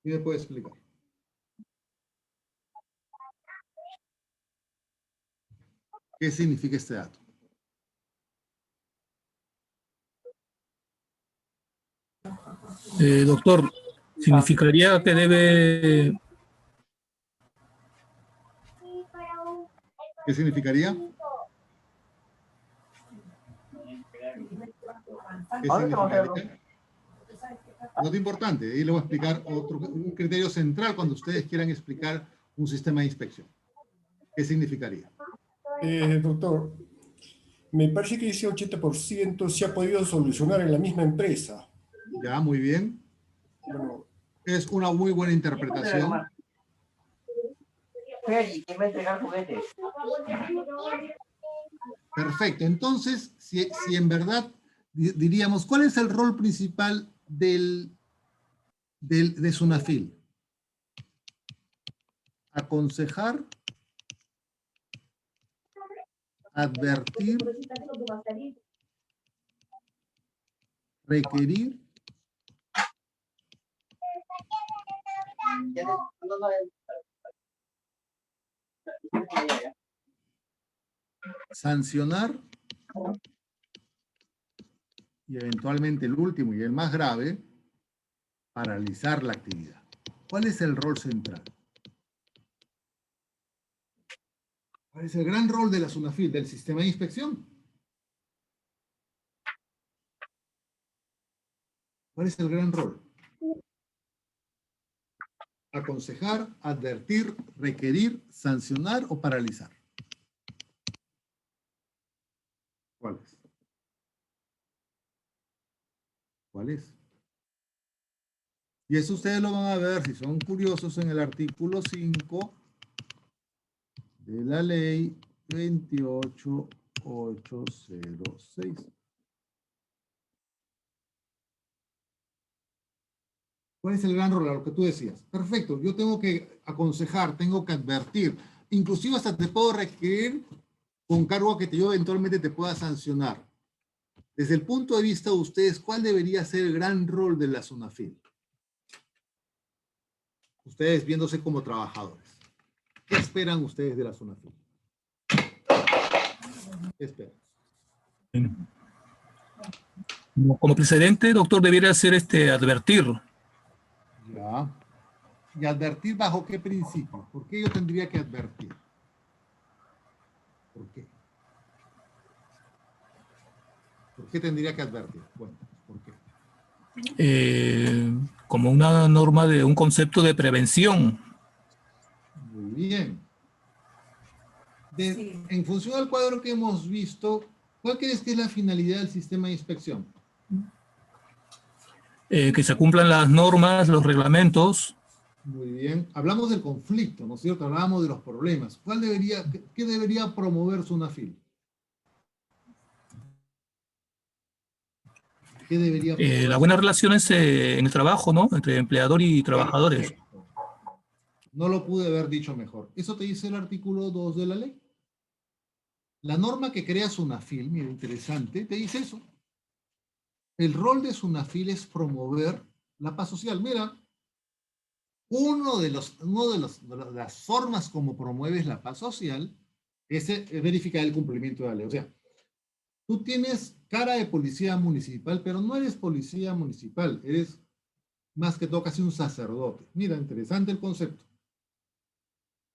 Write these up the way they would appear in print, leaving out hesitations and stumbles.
¿Quién me puede explicar? ¿Qué significa este dato? Doctor, significaría que debe... ¿Qué significaría? ¿Qué significaría? No es importante. Ahí le voy a explicar un criterio central cuando ustedes quieran explicar un sistema de inspección. ¿Qué significaría? Doctor, me parece que ese 80% se ha podido solucionar en la misma empresa. Ya, muy bien. Bueno, Es una muy buena interpretación. Perfecto. Entonces, si en verdad diríamos, ¿cuál es el rol principal de SUNAFIL? Aconsejar, advertir, requerir, sancionar y eventualmente el último y el más grave, paralizar la actividad. ¿Cuál es el rol central? ¿Cuál es el gran rol de la SUNAFIL, del sistema de inspección? ¿Cuál es el gran rol? Aconsejar, advertir, requerir, sancionar o paralizar. ¿Cuál es? ¿Cuál es? Y eso ustedes lo van a ver, si son curiosos, en el artículo 5 de la ley 28806. ¿Cuál es el gran rol? Lo que tú decías. Perfecto, yo tengo que aconsejar, tengo que advertir, inclusive hasta te puedo requerir con cargo a que yo eventualmente te pueda sancionar. Desde el punto de vista de ustedes, ¿cuál debería ser el gran rol de la SUNAFIL? Ustedes viéndose como trabajadores. ¿Qué esperan ustedes de la SUNAFIL? ¿Qué esperan? Como precedente, doctor, debiera ser advertir. Ya. ¿Y advertir bajo qué principio? ¿Por qué yo tendría que advertir? ¿Por qué? ¿Por qué tendría que advertir? Bueno, ¿por qué? Como una norma de un concepto de prevención. Muy bien. En función al cuadro que hemos visto, ¿cuál crees que es la finalidad del sistema de inspección? Que se cumplan las normas, los reglamentos. Muy bien. Hablamos del conflicto, ¿no es cierto? Hablábamos de los problemas. ¿Qué debería promover SUNAFIL? ¿Qué debería promover? Las buenas relaciones en el trabajo, ¿no? Entre empleador y trabajadores. Perfecto. No lo pude haber dicho mejor. Eso te dice el artículo 2 de la ley. La norma que crea SUNAFIL, mira, interesante, te dice eso. El rol de SUNAFIL es promover la paz social. Mira, una de las formas como promueves la paz social es verificar el cumplimiento de la ley. O sea, tú tienes cara de policía municipal, pero no eres policía municipal, eres más que todo casi un sacerdote. Mira, interesante el concepto.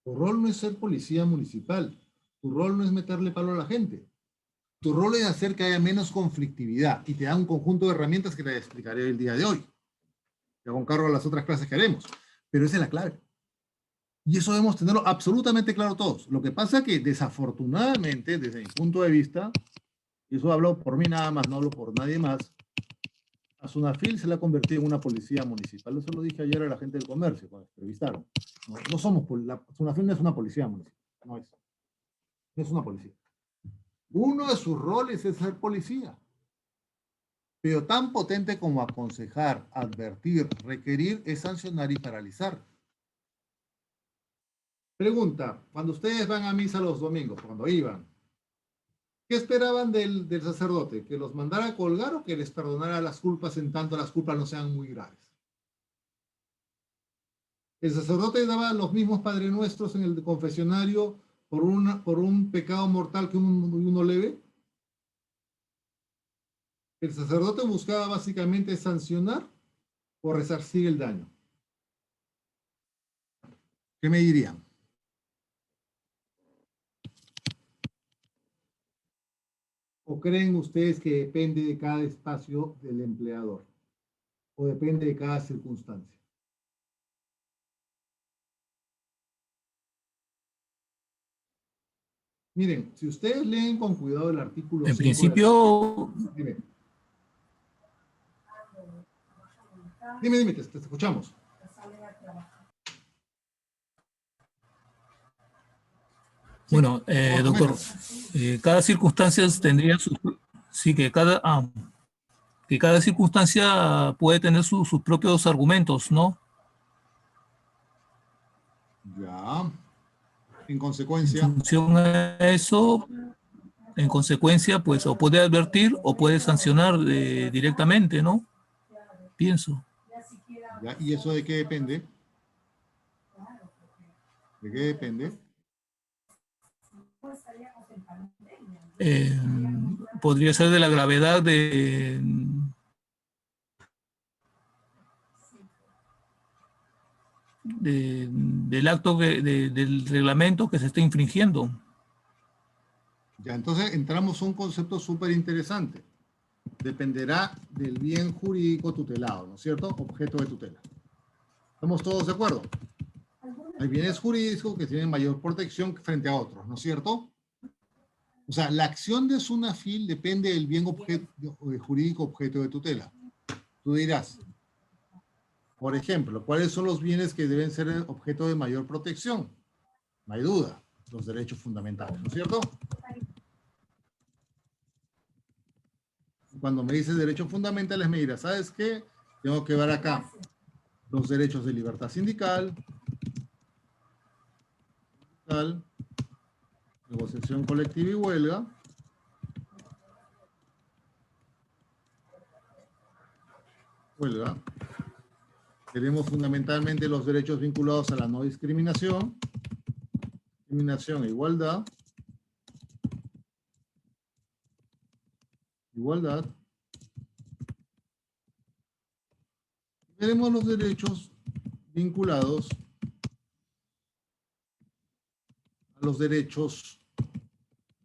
Tu rol no es ser policía municipal, tu rol no es meterle palo a la gente. Tu rol es hacer que haya menos conflictividad y te da un conjunto de herramientas que te explicaré el día de hoy. Ya con cargo a las otras clases que haremos. Pero esa es la clave. Y eso debemos tenerlo absolutamente claro todos. Lo que pasa es que desafortunadamente, desde mi punto de vista, y eso hablo por mí nada más, no hablo por nadie más, a SUNAFIL se le ha convertido en una policía municipal. Eso lo dije ayer a la gente del comercio cuando entrevistaron. No somos, SUNAFIL no es una policía municipal. No es una policía. Uno de sus roles es ser policía. Pero tan potente como aconsejar, advertir, requerir, es sancionar y paralizar. Pregunta, cuando ustedes van a misa los domingos, cuando iban, ¿qué esperaban del sacerdote? ¿Que los mandara a colgar o que les perdonara las culpas en tanto las culpas no sean muy graves? El sacerdote daba los mismos Padre Nuestros en el confesionario por un pecado mortal que uno leve. El sacerdote buscaba básicamente sancionar o resarcir el daño. ¿Qué me dirían? ¿O creen ustedes que depende de cada espacio del empleador? ¿O depende de cada circunstancia? Miren, si ustedes leen con cuidado el artículo En 5 principio, Dime. Dime, te escuchamos. bueno, doctor, cada circunstancia tendría sus, sí, que cada circunstancia puede tener sus propios argumentos, ¿no? Ya. En En consecuencia, función a eso, en consecuencia, pues, o puede advertir o puede sancionar directamente, ¿no? Pienso. ¿ya? ¿Y eso de qué depende? ¿De qué depende? Eh, Podría ser de la gravedad del acto, del reglamento que se está infringiendo. Ya, entonces entramos a un concepto súper interesante. Dependerá del bien jurídico tutelado, ¿no es cierto? Objeto de tutela. ¿Estamos todos de acuerdo? Hay bienes jurídicos que tienen mayor protección frente a otros, ¿no es cierto? O sea, la acción de Sunafil depende del bien jurídico objeto de tutela. Tú dirás, por ejemplo, ¿cuáles son los bienes que deben ser objeto de mayor protección? No hay duda, los derechos fundamentales, ¿no es cierto? Cuando me dices derechos fundamentales, me dirás, ¿sabes qué? Tengo que ver acá los derechos de libertad sindical, negociación colectiva y huelga, tenemos fundamentalmente los derechos vinculados a la no discriminación, discriminación e igualdad, tenemos los derechos vinculados a los derechos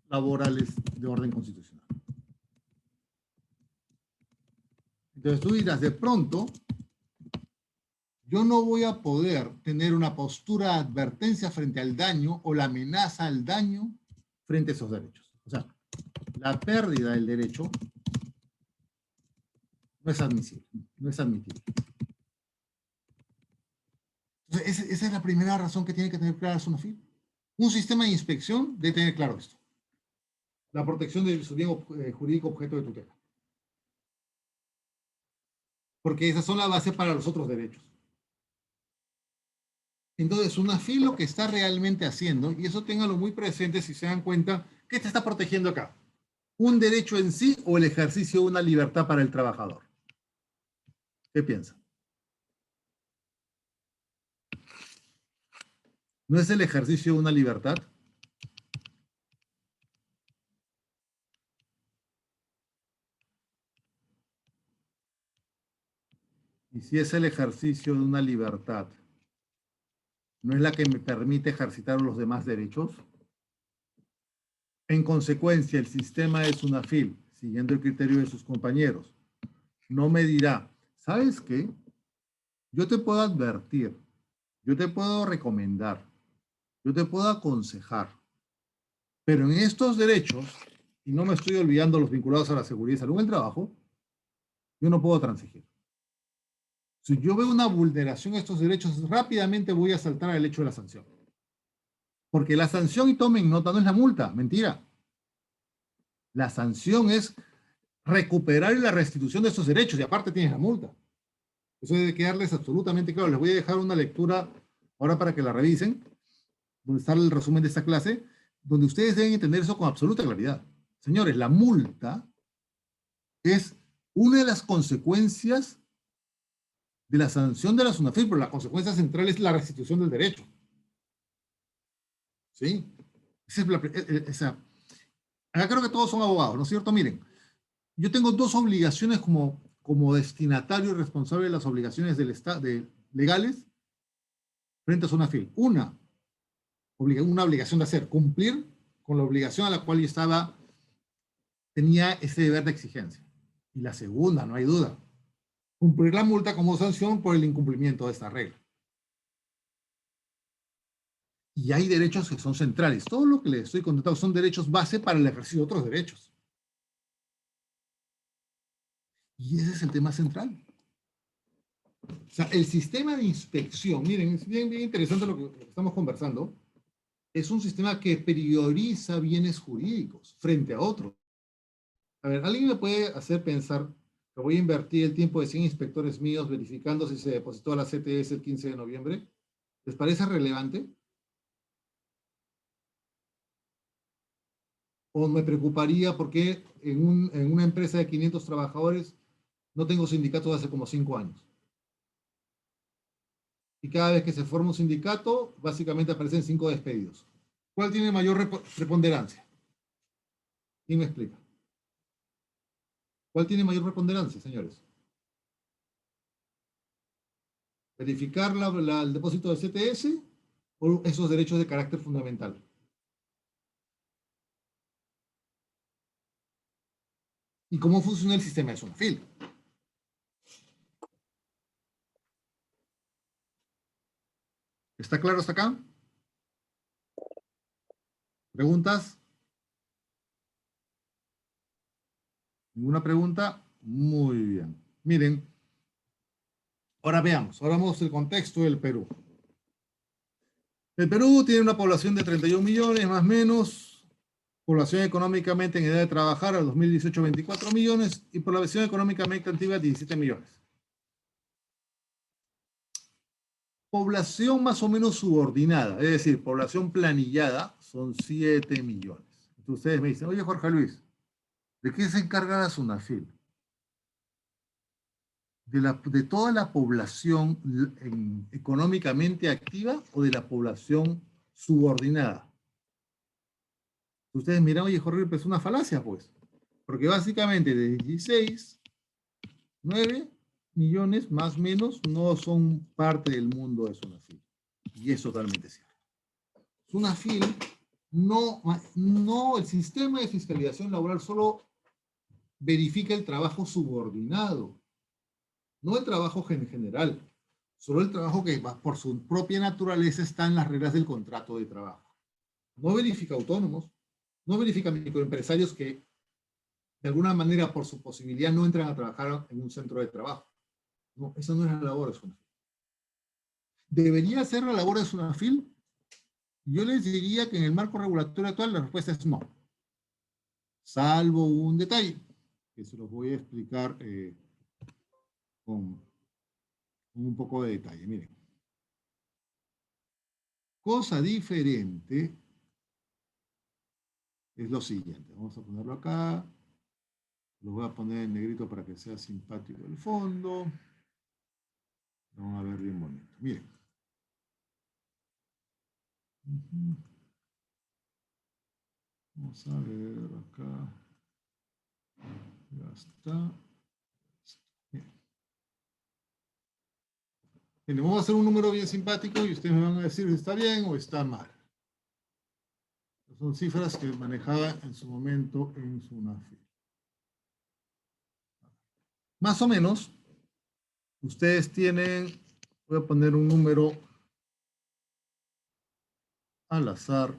laborales de orden constitucional. Entonces tú dirás, de pronto, yo no voy a poder tener una postura de advertencia frente al daño o la amenaza al daño frente a esos derechos. O sea, la pérdida del derecho no es admisible, no es admitible. Entonces, esa es la primera razón que tiene que tener clara Sunafil. Un sistema de inspección debe tener claro esto. La protección de su bien jurídico objeto de tutela. Porque esas son la base para los otros derechos. Entonces, Sunafil lo que está realmente haciendo, y eso ténganlo muy presente si se dan cuenta, ¿qué te está protegiendo acá? ¿Un derecho en sí o el ejercicio de una libertad para el trabajador? ¿Qué piensa? ¿No es el ejercicio de una libertad? Y si es el ejercicio de una libertad, ¿no es la que me permite ejercitar los demás derechos? En consecuencia, el sistema de Sunafil, siguiendo el criterio de sus compañeros, no me dirá, ¿sabes qué? Yo te puedo advertir, yo te puedo recomendar, yo te puedo aconsejar, pero en estos derechos, y no me estoy olvidando los vinculados a la seguridad y salud en el trabajo, yo no puedo transigir. Si yo veo una vulneración de estos derechos, rápidamente voy a saltar al hecho de la sanción. Porque la sanción, y tomen nota, no es la multa, mentira. La sanción es recuperar la restitución de esos derechos, y aparte tienes la multa. Eso debe quedarles absolutamente claro. Les voy a dejar una lectura ahora para que la revisen, donde está el resumen de esta clase, donde ustedes deben entender eso con absoluta claridad. Señores, la multa es una de las consecuencias de la sanción de la SUNAFIL, pero la consecuencia central es la restitución del derecho. ¿Sí? Acá creo que todos son abogados, ¿no es cierto? Miren, yo tengo dos obligaciones como destinatario y responsable de las obligaciones del Estado, legales frente a SUNAFIL. Una obligación de hacer, cumplir con la obligación a la cual yo tenía ese deber de exigencia. Y la segunda, no hay duda, cumplir la multa como sanción por el incumplimiento de esta regla. Y hay derechos que son centrales. Todo lo que les estoy contando son derechos base para el ejercicio de otros derechos. Y ese es el tema central. O sea, el sistema de inspección, miren, es bien interesante lo que estamos conversando, es un sistema que prioriza bienes jurídicos frente a otros. A ver, ¿alguien me puede hacer pensar que voy a invertir el tiempo de 100 inspectores míos verificando si se depositó a la CTS el 15 de noviembre? ¿Les parece relevante? ¿O me preocuparía porque en una empresa de 500 trabajadores no tengo sindicato hace como 5 años? Y cada vez que se forma un sindicato, básicamente aparecen 5 despedidos. ¿Cuál tiene mayor preponderancia? ¿Quién me explica? ¿Cuál tiene mayor preponderancia, señores? ¿Verificar el depósito de CTS o esos derechos de carácter fundamental? ¿Y cómo funciona el sistema de SUNAFIL? ¿Está claro hasta acá? ¿Preguntas? ¿Ninguna pregunta? Muy bien. Miren, ahora veamos, ahora vamos al contexto del Perú. El Perú tiene una población de 31 millones, más o menos, población económicamente en edad de trabajar al 2018 24 millones y población económicamente activa 17 millones. Población más o menos subordinada, es decir, población planillada, son 7 millones. Entonces ustedes me dicen, oye Jorge Luis, ¿de qué se encarga la SUNAFIL? ¿De toda la población económicamente activa o de la población subordinada? Ustedes miran, oye Jorge, pero es una falacia, pues. Porque básicamente de 16, 9 millones más o menos no son parte del mundo de SUNAFIL. Y es totalmente cierto. SUNAFIL el sistema de fiscalización laboral solo verifica el trabajo subordinado, no el trabajo en general, solo el trabajo que por su propia naturaleza está en las reglas del contrato de trabajo. No verifica autónomos, no verifica microempresarios que de alguna manera por su posibilidad no entran a trabajar en un centro de trabajo. No, esa no es la labor de SUNAFIL. ¿Debería ser la labor de SUNAFIL? Yo les diría que en el marco regulatorio actual la respuesta es no. Salvo un detalle, que se los voy a explicar con un poco de detalle. Miren. Cosa diferente es lo siguiente. Vamos a ponerlo acá. Lo voy a poner en negrito para que sea simpático el fondo. Vamos a ver bien bonito. Miren. Vamos a ver acá. Ya está. Miren, vamos a hacer un número bien simpático y ustedes me van a decir si está bien o está mal. Son cifras que manejaba en su momento en SUNAFIL. Más o menos, ustedes tienen, voy a poner un número al azar,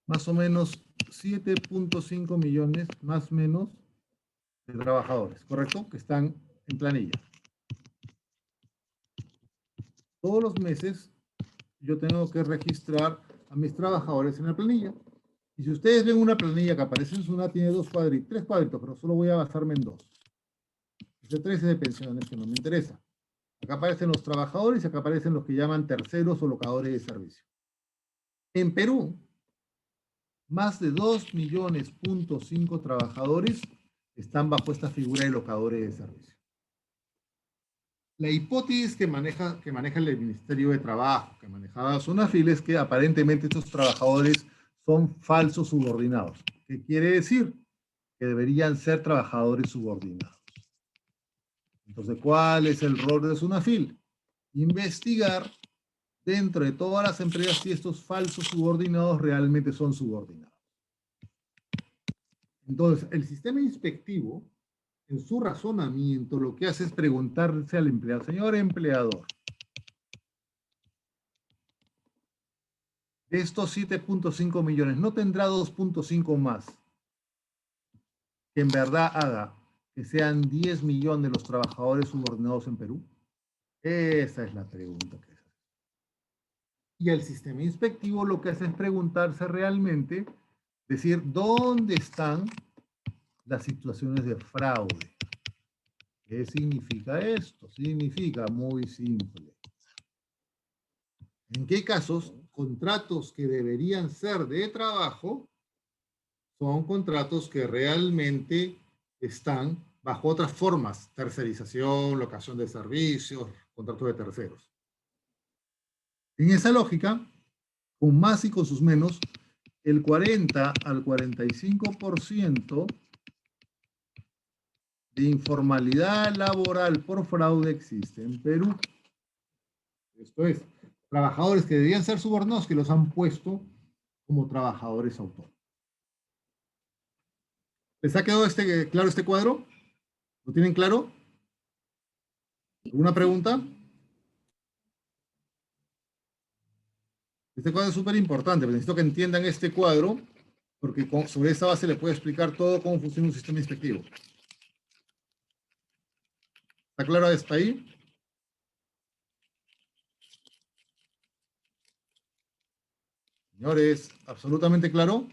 más o menos 7.5 millones, más o menos, de trabajadores, ¿correcto? Que están en planilla. Todos los meses yo tengo que registrar a mis trabajadores en la planilla. Y si ustedes ven una planilla que aparece en SUNAT, tiene tres cuadritos, pero solo voy a basarme en 2. Este 3 es de pensiones, que no me interesa. Acá aparecen los trabajadores y acá aparecen los que llaman terceros o locadores de servicio. En Perú, más de 2 millones, .5 trabajadores están bajo esta figura de locadores de servicio. La hipótesis que maneja el Ministerio de Trabajo, que manejaba SUNAFIL, es que aparentemente estos trabajadores son falsos subordinados. ¿Qué quiere decir? Que deberían ser trabajadores subordinados. Entonces, ¿cuál es el rol de SUNAFIL? Investigar dentro de todas las empresas si estos falsos subordinados realmente son subordinados. Entonces, el sistema inspectivo, en su razonamiento, lo que hace es preguntarse al empleado, señor empleador, de estos 7.5 millones, ¿no tendrá 2.5 más que en verdad haga que sean 10 millones los trabajadores subordinados en Perú? Esa es la pregunta que se hace. Y el sistema inspectivo lo que hace es preguntarse realmente, decir, ¿dónde están las situaciones de fraude? ¿Qué significa esto? Significa muy simple. ¿En qué casos contratos que deberían ser de trabajo son contratos que realmente están bajo otras formas? Tercerización, locación de servicios, contratos de terceros. En esa lógica, con más y con sus menos, el 40 al 45% de informalidad laboral por fraude existe en Perú. Esto es, trabajadores que debían ser subordinados que los han puesto como trabajadores autónomos. ¿Les ha quedado claro este cuadro? ¿Lo tienen claro? ¿Alguna pregunta? Este cuadro es súper importante, pero necesito que entiendan este cuadro, porque sobre esta base le puedo explicar todo cómo funciona un sistema inspectivo. ¿Está claro hasta ahí? Señores, ¿absolutamente claro?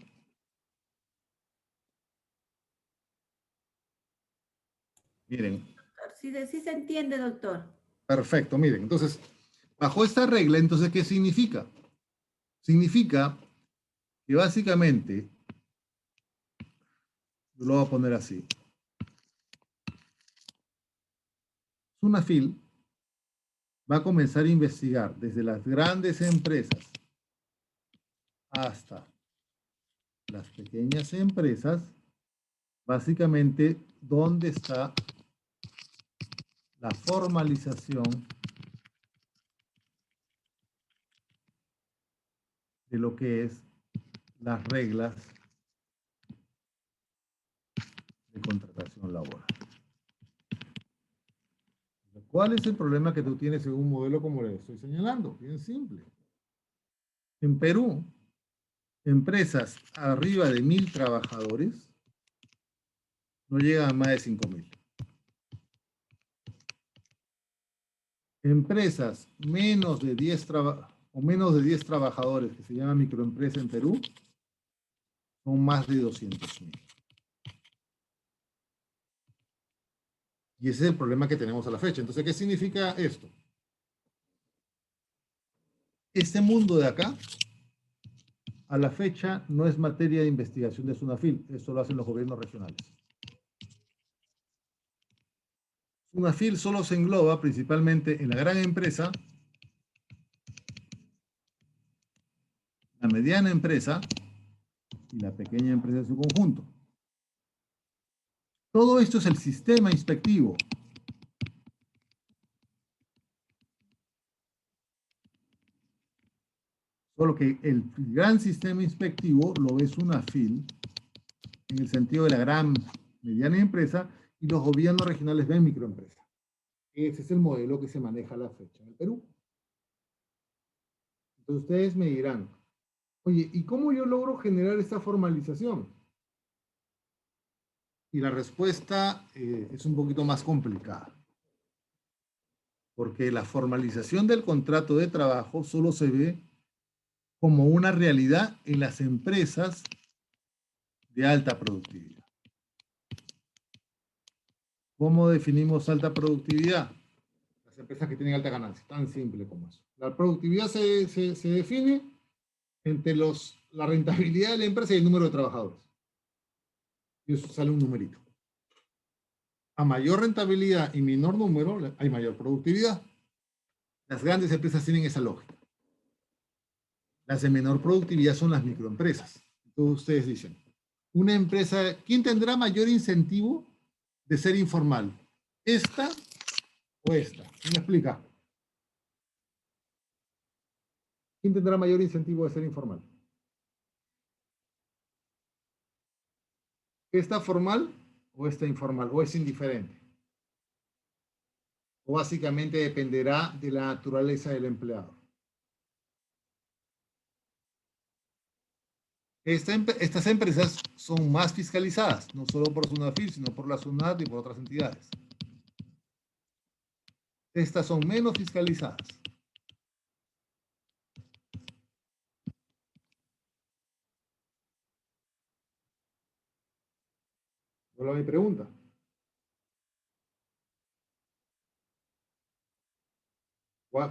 Miren. Sí se entiende, doctor. Perfecto, miren. Entonces, bajo esta regla, entonces, ¿qué significa? Significa que básicamente, yo lo voy a poner así. SUNAFIL va a comenzar a investigar desde las grandes empresas hasta las pequeñas empresas, básicamente, dónde está la formalización de lo que es las reglas de contratación laboral. ¿Cuál es el problema que tú tienes en un modelo como le estoy señalando? Bien simple. En Perú, empresas arriba de 1.000 trabajadores no llegan a más de 5.000. Empresas menos de 10 trabajadores, que se llama microempresa en Perú, son más de 200.000. Y ese es el problema que tenemos a la fecha. Entonces, ¿qué significa esto? Este mundo de acá, a la fecha, no es materia de investigación de SUNAFIL. Eso lo hacen los gobiernos regionales. SUNAFIL solo se engloba principalmente en la gran empresa, la mediana empresa y la pequeña empresa en su conjunto. Todo esto es el sistema inspectivo. Solo que el gran sistema inspectivo lo ve SUNAFIL en el sentido de la gran, mediana empresa, y los gobiernos regionales ven microempresa. Ese es el modelo que se maneja a la fecha en el Perú. Entonces ustedes me dirán, oye, ¿y cómo yo logro generar esta formalización? Y la respuesta es un poquito más complicada. Porque la formalización del contrato de trabajo solo se ve como una realidad en las empresas de alta productividad. ¿Cómo definimos alta productividad? Las empresas que tienen alta ganancia, tan simple como eso. La productividad se define entre la rentabilidad de la empresa y el número de trabajadores. Y eso sale un numerito. A mayor rentabilidad y menor número, hay mayor productividad. Las grandes empresas tienen esa lógica. Las de menor productividad son las microempresas. Entonces ustedes dicen, una empresa, ¿quién tendrá mayor incentivo de ser informal? ¿Esta o esta? ¿Quién me explica? ¿Quién tendrá mayor incentivo de ser informal? ¿Esta formal o esta informal? ¿O es indiferente? O básicamente dependerá de la naturaleza del empleado. Estas empresas son más fiscalizadas, no solo por SUNAFIL, sino por la SUNAT y por otras entidades. Estas son menos fiscalizadas. Vuelvo a mi pregunta.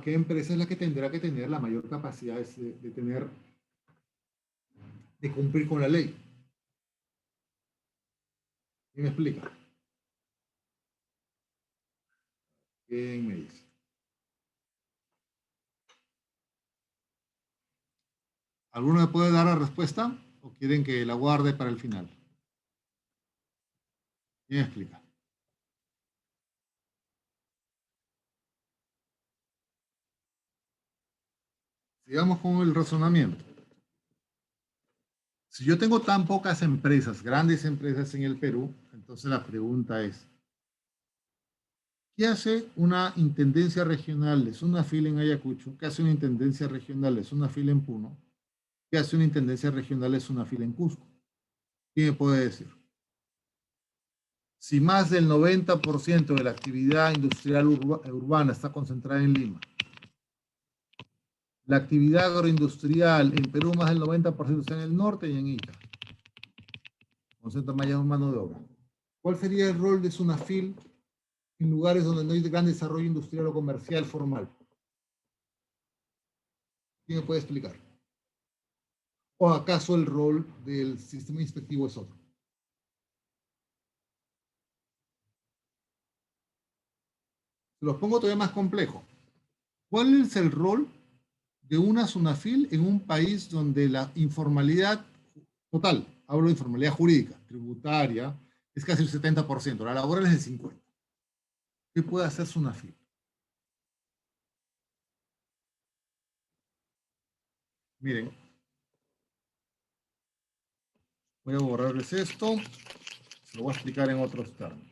¿Qué empresa es la que tendrá que tener la mayor capacidad de cumplir con la ley? ¿Quién me explica? ¿Quién me dice? ¿Alguno me puede dar la respuesta o quieren que la guarde para el final? ¿Quién me explica? Sigamos con el razonamiento. Si yo tengo tan pocas empresas, grandes empresas en el Perú, entonces la pregunta es, ¿qué hace una intendencia regional de SUNAFIL en Ayacucho? ¿Qué hace una intendencia regional de SUNAFIL en Puno? ¿Qué hace una intendencia regional de SUNAFIL en Cusco? ¿Quién me puede decir? Si más del 90% de la actividad industrial urbana está concentrada en Lima, la actividad agroindustrial en Perú más del 90% está en el norte y en Ica, concentra mayor mano de obra. ¿Cuál sería el rol de SUNAFIL en lugares donde no hay gran desarrollo industrial o comercial formal? ¿Quién me puede explicar? ¿O acaso el rol del sistema inspectivo es otro? Se los pongo todavía más complejo. ¿Cuál es el rol de una SUNAFIL en un país donde la informalidad total, hablo de informalidad jurídica, tributaria, es casi el 70%, la laboral es el 50%? ¿Qué puede hacer SUNAFIL? Miren, voy a borrarles esto, se lo voy a explicar en otros términos.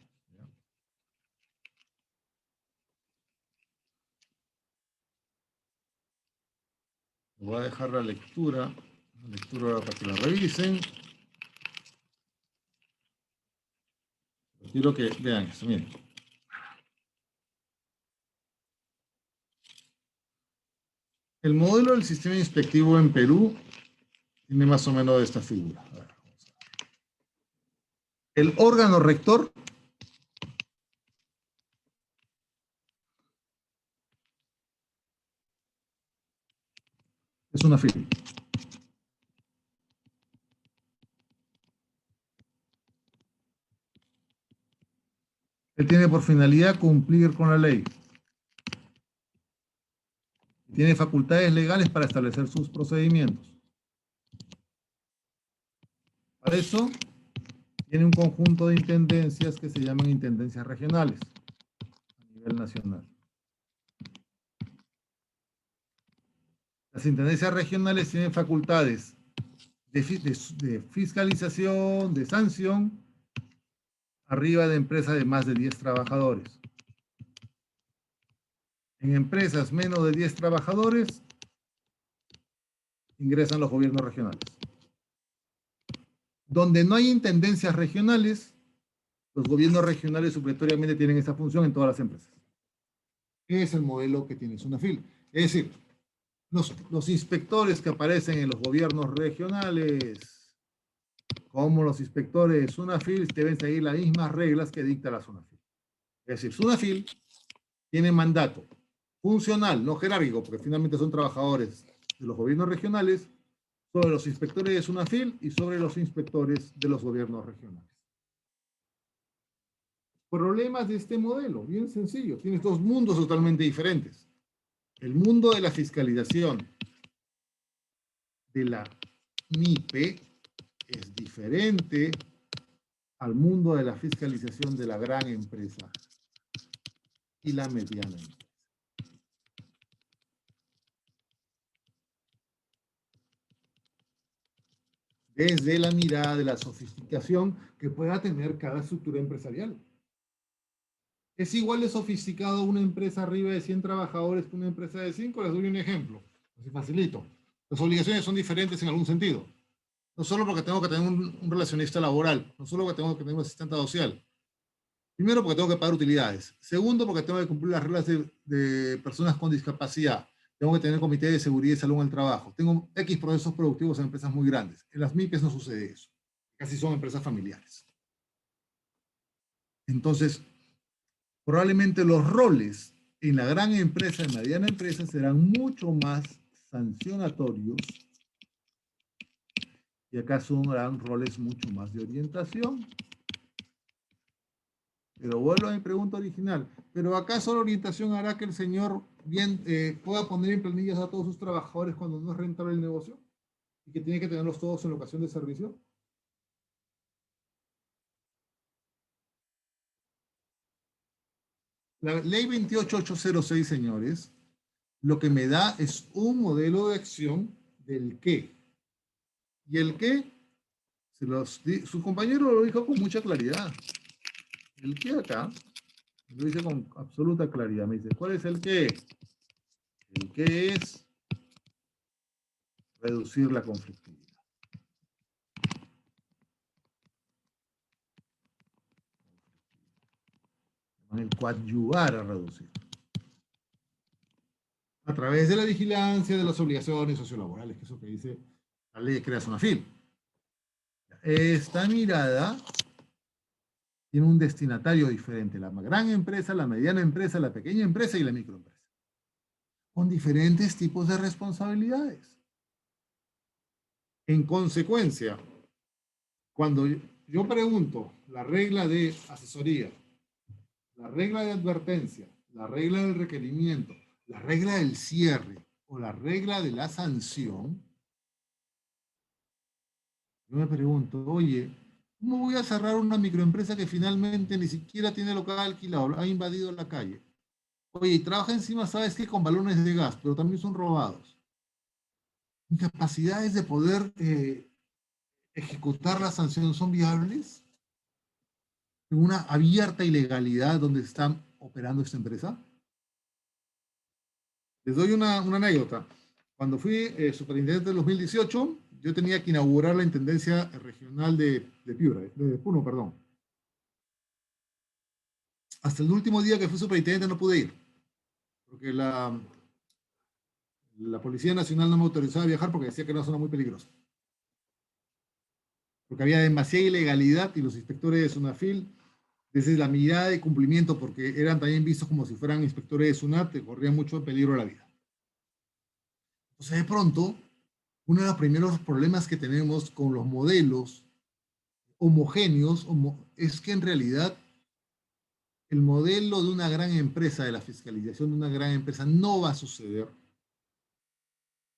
Voy a dejar la lectura para que la revisen. Quiero que vean esto, miren. El modelo del sistema inspectivo en Perú tiene más o menos esta figura. A ver, vamos a ver. El órgano rector es una FIL. Él tiene por finalidad cumplir con la ley. Tiene facultades legales para establecer sus procedimientos. Para eso, tiene un conjunto de intendencias que se llaman intendencias regionales a nivel nacional. Las intendencias regionales tienen facultades de fiscalización, de sanción, arriba de empresas de más de 10 trabajadores. En empresas menos de 10 trabajadores, ingresan los gobiernos regionales. Donde no hay intendencias regionales, los gobiernos regionales supletoriamente tienen esa función en todas las empresas. Es el modelo que tiene SUNAFIL. Es decir, los inspectores que aparecen en los gobiernos regionales, como los inspectores de SUNAFIL, deben seguir las mismas reglas que dicta la SUNAFIL. Es decir, SUNAFIL tiene mandato funcional, no jerárquico, porque finalmente son trabajadores de los gobiernos regionales, sobre los inspectores de SUNAFIL y sobre los inspectores de los gobiernos regionales. problemas de este modelo, bien sencillo. Tienes dos mundos totalmente diferentes. El mundo de la fiscalización de la MIPE es diferente al mundo de la fiscalización de la gran empresa y la mediana empresa. Desde la mirada de la sofisticación que pueda tener cada estructura empresarial. ¿Es igual de sofisticado una empresa arriba de 100 trabajadores que una empresa de 5? Les doy un ejemplo. Así facilito. Las obligaciones son diferentes en algún sentido. No solo porque tengo que tener un relacionista laboral, no solo porque tengo que tener un asistente social. Primero, porque tengo que pagar utilidades. Segundo, porque tengo que cumplir las reglas de personas con discapacidad. Tengo que tener comité de seguridad y salud en el trabajo. Tengo X procesos productivos en empresas muy grandes. En las MIPES no sucede eso. Casi son empresas familiares. Entonces, probablemente los roles en la gran empresa y mediana empresa serán mucho más sancionatorios y acá serán roles mucho más de orientación. Pero vuelvo a mi pregunta original. ¿Pero acaso la orientación hará que el señor bien pueda poner en planillas a todos sus trabajadores cuando no es rentable el negocio? ¿Y que tiene que tenerlos todos en locación de servicio? La ley 28806, señores, lo que me da es un modelo de acción del qué. ¿Y el qué? Su compañero lo dijo con mucha claridad. El qué acá lo dice con absoluta claridad. Me dice, ¿cuál es el qué? El qué es reducir la conflictividad. El coadyuvar a reducir. A través de la vigilancia de las obligaciones sociolaborales, que es lo que dice la ley de creación AFIL. Esta mirada tiene un destinatario diferente, la gran empresa, la mediana empresa, la pequeña empresa y la microempresa, con diferentes tipos de responsabilidades. En consecuencia, cuando yo pregunto la regla de asesoría, la regla de advertencia, la regla del requerimiento, la regla del cierre o la regla de la sanción, yo me pregunto, oye, ¿cómo voy a cerrar una microempresa que finalmente ni siquiera tiene local alquilado, ha invadido la calle? Oye, y trabaja encima, ¿sabes qué? Con balones de gas, pero también son robados. ¿Incapacidades de poder ejecutar la sanción son viables? ¿En una abierta ilegalidad donde está operando esta empresa? Les doy una anécdota. Cuando fui superintendente en 2018, yo tenía que inaugurar la intendencia regional de Piura, de Puno, perdón. Hasta el último día que fui superintendente no pude ir, porque la Policía Nacional no me autorizaba a viajar porque decía que era una zona muy peligrosa. Porque había demasiada ilegalidad y los inspectores de SUNAFIL, desde la mirada de cumplimiento, porque eran también vistos como si fueran inspectores de SUNAT, corrían mucho peligro la vida. Entonces, de pronto, uno de los primeros problemas que tenemos con los modelos homogéneos es que en realidad el modelo de una gran empresa, de la fiscalización de una gran empresa, no va a suceder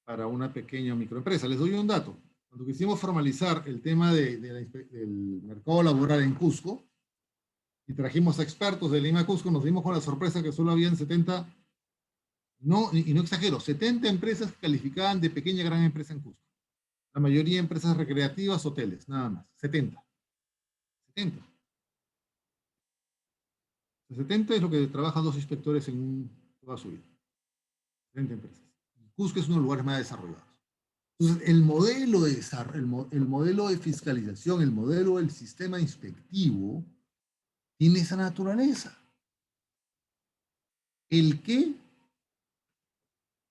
para una pequeña o microempresa. Les doy un dato. Cuando quisimos formalizar el tema del mercado laboral en Cusco y trajimos a expertos de Lima a Cusco, nos dimos con la sorpresa que solo habían 70, y no exagero, 70 empresas que calificaban de pequeña gran empresa en Cusco. La mayoría empresas recreativas, hoteles, nada más. 70. 70. 70 es lo que trabajan 2 inspectores en toda su vida. 70 empresas. Cusco es uno de los lugares más desarrollados. Entonces, el modelo de fiscalización, el modelo del sistema inspectivo, tiene esa naturaleza. El que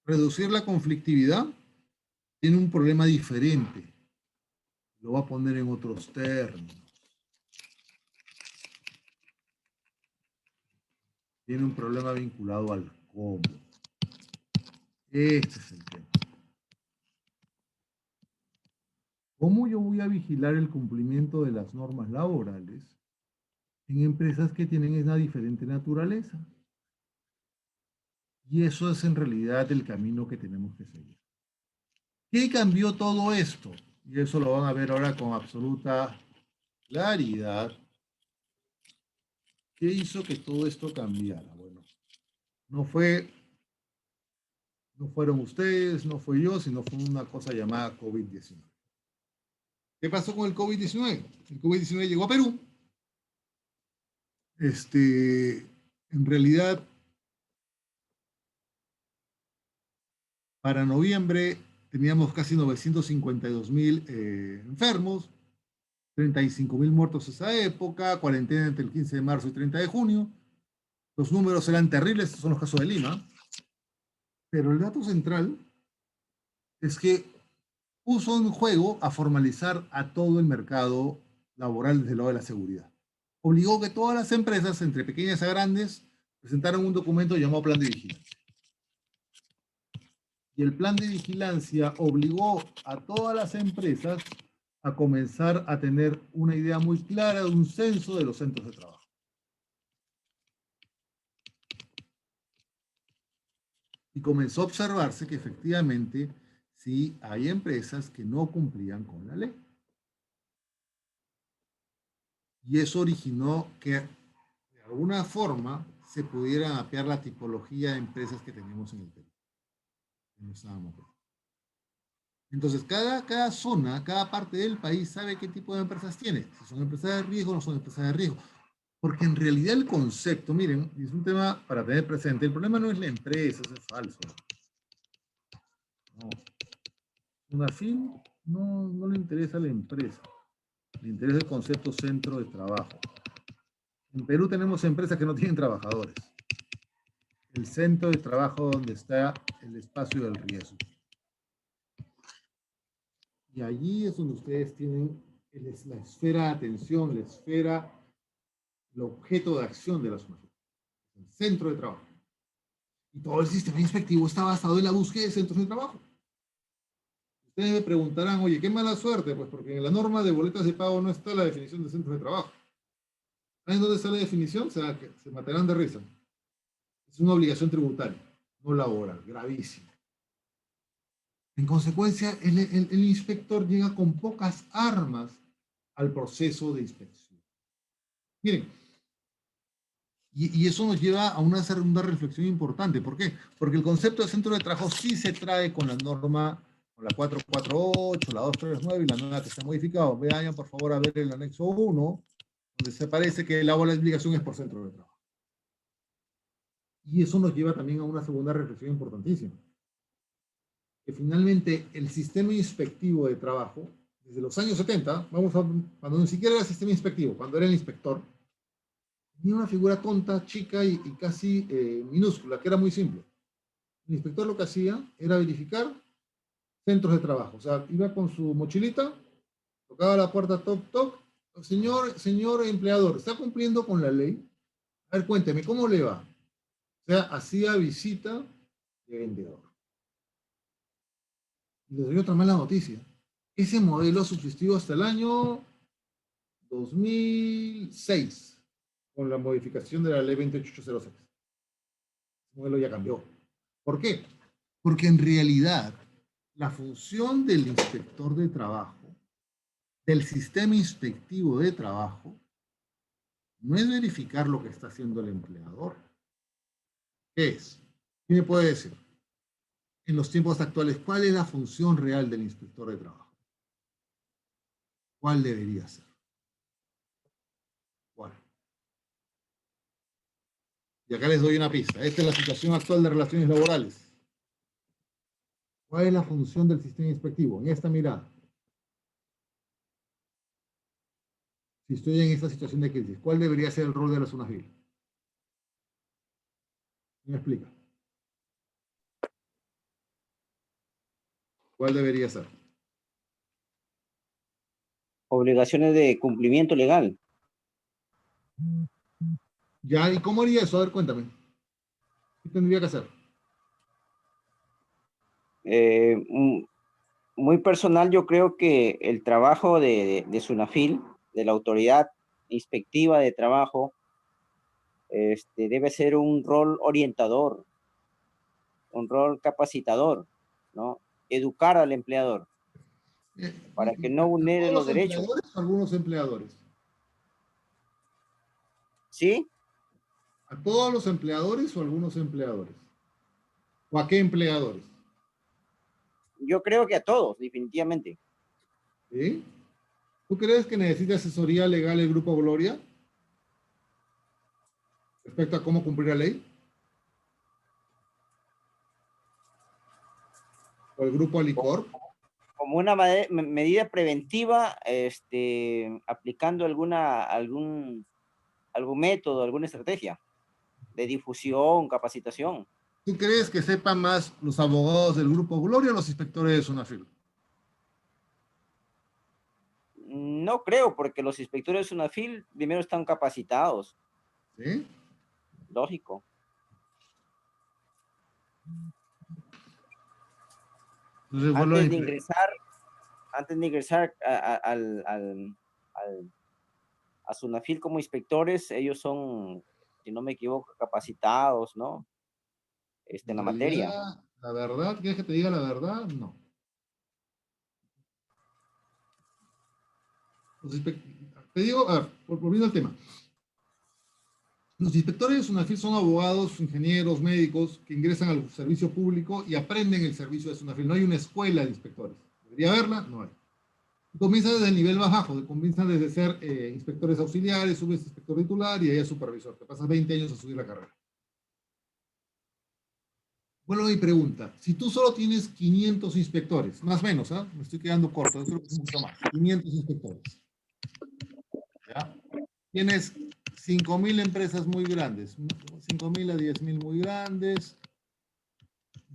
reducir la conflictividad tiene un problema diferente. Lo va a poner en otros términos. Tiene un problema vinculado al cómo. Este es el tema. ¿Cómo yo voy a vigilar el cumplimiento de las normas laborales en empresas que tienen una diferente naturaleza. Y eso es en realidad el camino que tenemos que seguir. ¿Qué cambió todo esto? Y eso lo van a ver ahora con absoluta claridad. ¿Qué hizo que todo esto cambiara? Bueno, no fueron ustedes, no fue yo, sino fue una cosa llamada COVID-19. ¿Qué pasó con el COVID-19? El COVID-19 llegó a Perú. En realidad, para noviembre teníamos casi 952.000 enfermos, 35.000 muertos esa época, cuarentena entre el 15 de marzo y 30 de junio. Los números eran terribles, estos son los casos de Lima. Pero el dato central es que puso en juego a formalizar a todo el mercado laboral desde el lado de la seguridad. Obligó que todas las empresas, entre pequeñas a grandes, presentaran un documento llamado Plan de Vigilancia. Y el Plan de Vigilancia obligó a todas las empresas a comenzar a tener una idea muy clara de un censo de los centros de trabajo. Y comenzó a observarse que efectivamente sí hay empresas que no cumplían con la ley. Y eso originó que de alguna forma se pudiera mapear la tipología de empresas que tenemos en el Perú. Entonces, cada zona, cada parte del país sabe qué tipo de empresas tiene. Si son empresas de riesgo o no son empresas de riesgo. Porque en realidad el concepto, miren, es un tema para tener presente. El problema no es la empresa, eso es falso. No. UNAFIL no le interesa a la empresa. Le interesa el concepto centro de trabajo. En Perú tenemos empresas que no tienen trabajadores. El centro de trabajo donde está el espacio del riesgo. Y allí es donde ustedes tienen la esfera de atención, la esfera, el objeto de acción de las UNAFIL. El centro de trabajo. Y todo el sistema inspectivo está basado en la búsqueda de centros de trabajo. Ustedes me preguntarán, oye, qué mala suerte, pues porque en la norma de boletas de pago no está la definición de centros de trabajo. ¿Saben dónde está la definición? O sea, que se matarán de risa. Es una obligación tributaria, no laboral, gravísima. En consecuencia, el inspector llega con pocas armas al proceso de inspección. Miren, y eso nos lleva a una segunda reflexión importante. ¿Por qué? Porque el concepto de centro de trabajo sí se trae con la norma, con la 448, la 239 y la nueva que se ha modificado. Vayan, por favor, a ver el anexo 1, donde se parece que la obligación es por centro de trabajo. Y eso nos lleva también a una segunda reflexión importantísima. Que finalmente el sistema inspectivo de trabajo, desde los años 70, cuando ni siquiera era el sistema inspectivo, cuando era el inspector, tenía una figura tonta, chica y casi minúscula, que era muy simple. El inspector lo que hacía era verificar centros de trabajo. O sea, iba con su mochilita, tocaba la puerta, toc, toc. Señor empleador, ¿está cumpliendo con la ley? A ver, cuénteme, ¿cómo le va? O sea, hacía visita de vendedor. Y les doy otra mala noticia. Ese modelo ha subsistido hasta el año 2006, con la modificación de la ley 28806. El modelo ya cambió. ¿Por qué? Porque en realidad la función del inspector de trabajo, del sistema inspectivo de trabajo, no es verificar lo que está haciendo el empleador. ¿Qué es? ¿Quién me puede decir? En los tiempos actuales, ¿cuál es la función real del inspector de trabajo? ¿Cuál debería ser? ¿Cuál? Y acá les doy una pista. Esta es la situación actual de relaciones laborales. ¿Cuál es la función del sistema inspectivo? En esta mirada. Si estoy en esta situación de crisis, ¿cuál debería ser el rol de la SUNAFIL? ¿Me explica? ¿Cuál debería ser? Obligaciones de cumplimiento legal. Ya, ¿y cómo haría eso? A ver, cuéntame. ¿Qué tendría que hacer? Muy personal, yo creo que el trabajo de SUNAFIL, de la autoridad, inspectiva de trabajo, debe ser un rol orientador, un rol capacitador, ¿no? Educar al empleador para que no ¿A vulnere todos los los derechos. empleadores o a algunos empleadores? ¿Sí? ¿A todos los empleadores o a algunos empleadores? ¿O a qué empleadores? Yo creo que a todos, definitivamente. ¿Sí? ¿Tú crees que necesita asesoría legal el Grupo Gloria respecto a cómo cumplir la ley? ¿O el Grupo Alicorp? Como una medida preventiva, aplicando algún método, alguna estrategia de difusión, capacitación. ¿Tú crees que sepan más los abogados del Grupo Gloria o los inspectores de Sunafil? No creo, porque los inspectores de Sunafil primero están capacitados. ¿Sí? Lógico. Entonces, Antes de ingresar a Sunafil como inspectores, ellos son, si no me equivoco, capacitados, ¿no? En la materia. la verdad, ¿quieres que te diga la verdad? No. Te digo, a ver, volviendo al tema. Los inspectores de Sunafil son abogados, ingenieros, médicos que ingresan al servicio público y aprenden el servicio de Sunafil. No hay una escuela de inspectores. ¿Debería haberla? No hay. Comienza desde el nivel más bajo, comienza desde ser inspectores auxiliares, subes inspector titular y ahí es supervisor. Te pasas 20 años a subir la carrera. Bueno, mi pregunta, si tú solo tienes 500 inspectores, más o menos, ¿eh? Me estoy quedando corto, yo creo que es mucho más, 500 inspectores, ¿ya? Tienes 5.000 empresas muy grandes, 5.000 a 10.000 muy grandes,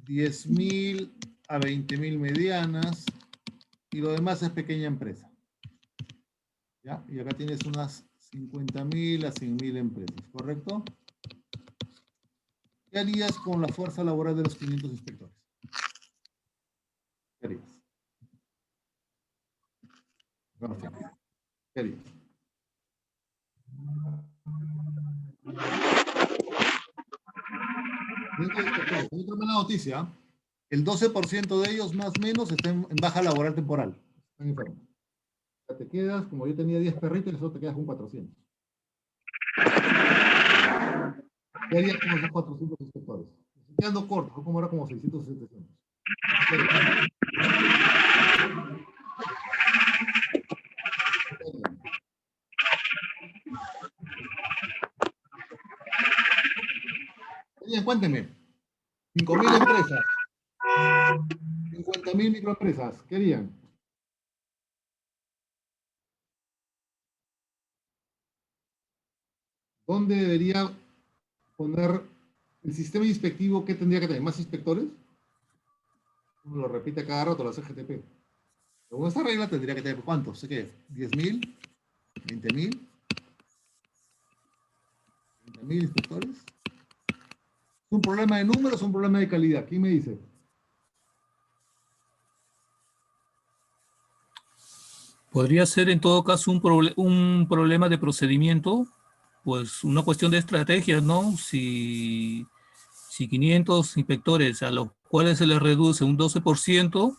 10.000 a 20.000 medianas, y lo demás es pequeña empresa, ¿ya? Y acá tienes unas 50.000 a 100.000 empresas, ¿correcto? ¿Qué harías con la fuerza laboral de los 500 inspectores? ¿Qué harías? ¿Qué harías? Hay otra mala noticia. El 12% de ellos, más o menos, están en baja laboral temporal. Están enfermos. O sea, te quedas, como yo tenía 10 perritos, eso te quedas con 400. ¿Qué harías con esos 400 inspectores? Estoy quedando corto, fue como era como 600 o 700. Oye, cuénteme. 5.000 empresas. 50.000 microempresas. ¿Qué harían? ¿Dónde debería poner el sistema inspectivo? ¿Qué tendría que tener? ¿Más inspectores? Uno lo repite cada rato, la CGTP. Según esta regla tendría que tener, ¿cuántos? Sé que 10.000, 20.000, 30.000 inspectores. ¿Es un problema de números o un problema de calidad? ¿Quién me dice? Podría ser en todo caso un problema de procedimiento, pues una cuestión de estrategias, ¿no? Si 500 inspectores a los cuales se les reduce un 12%,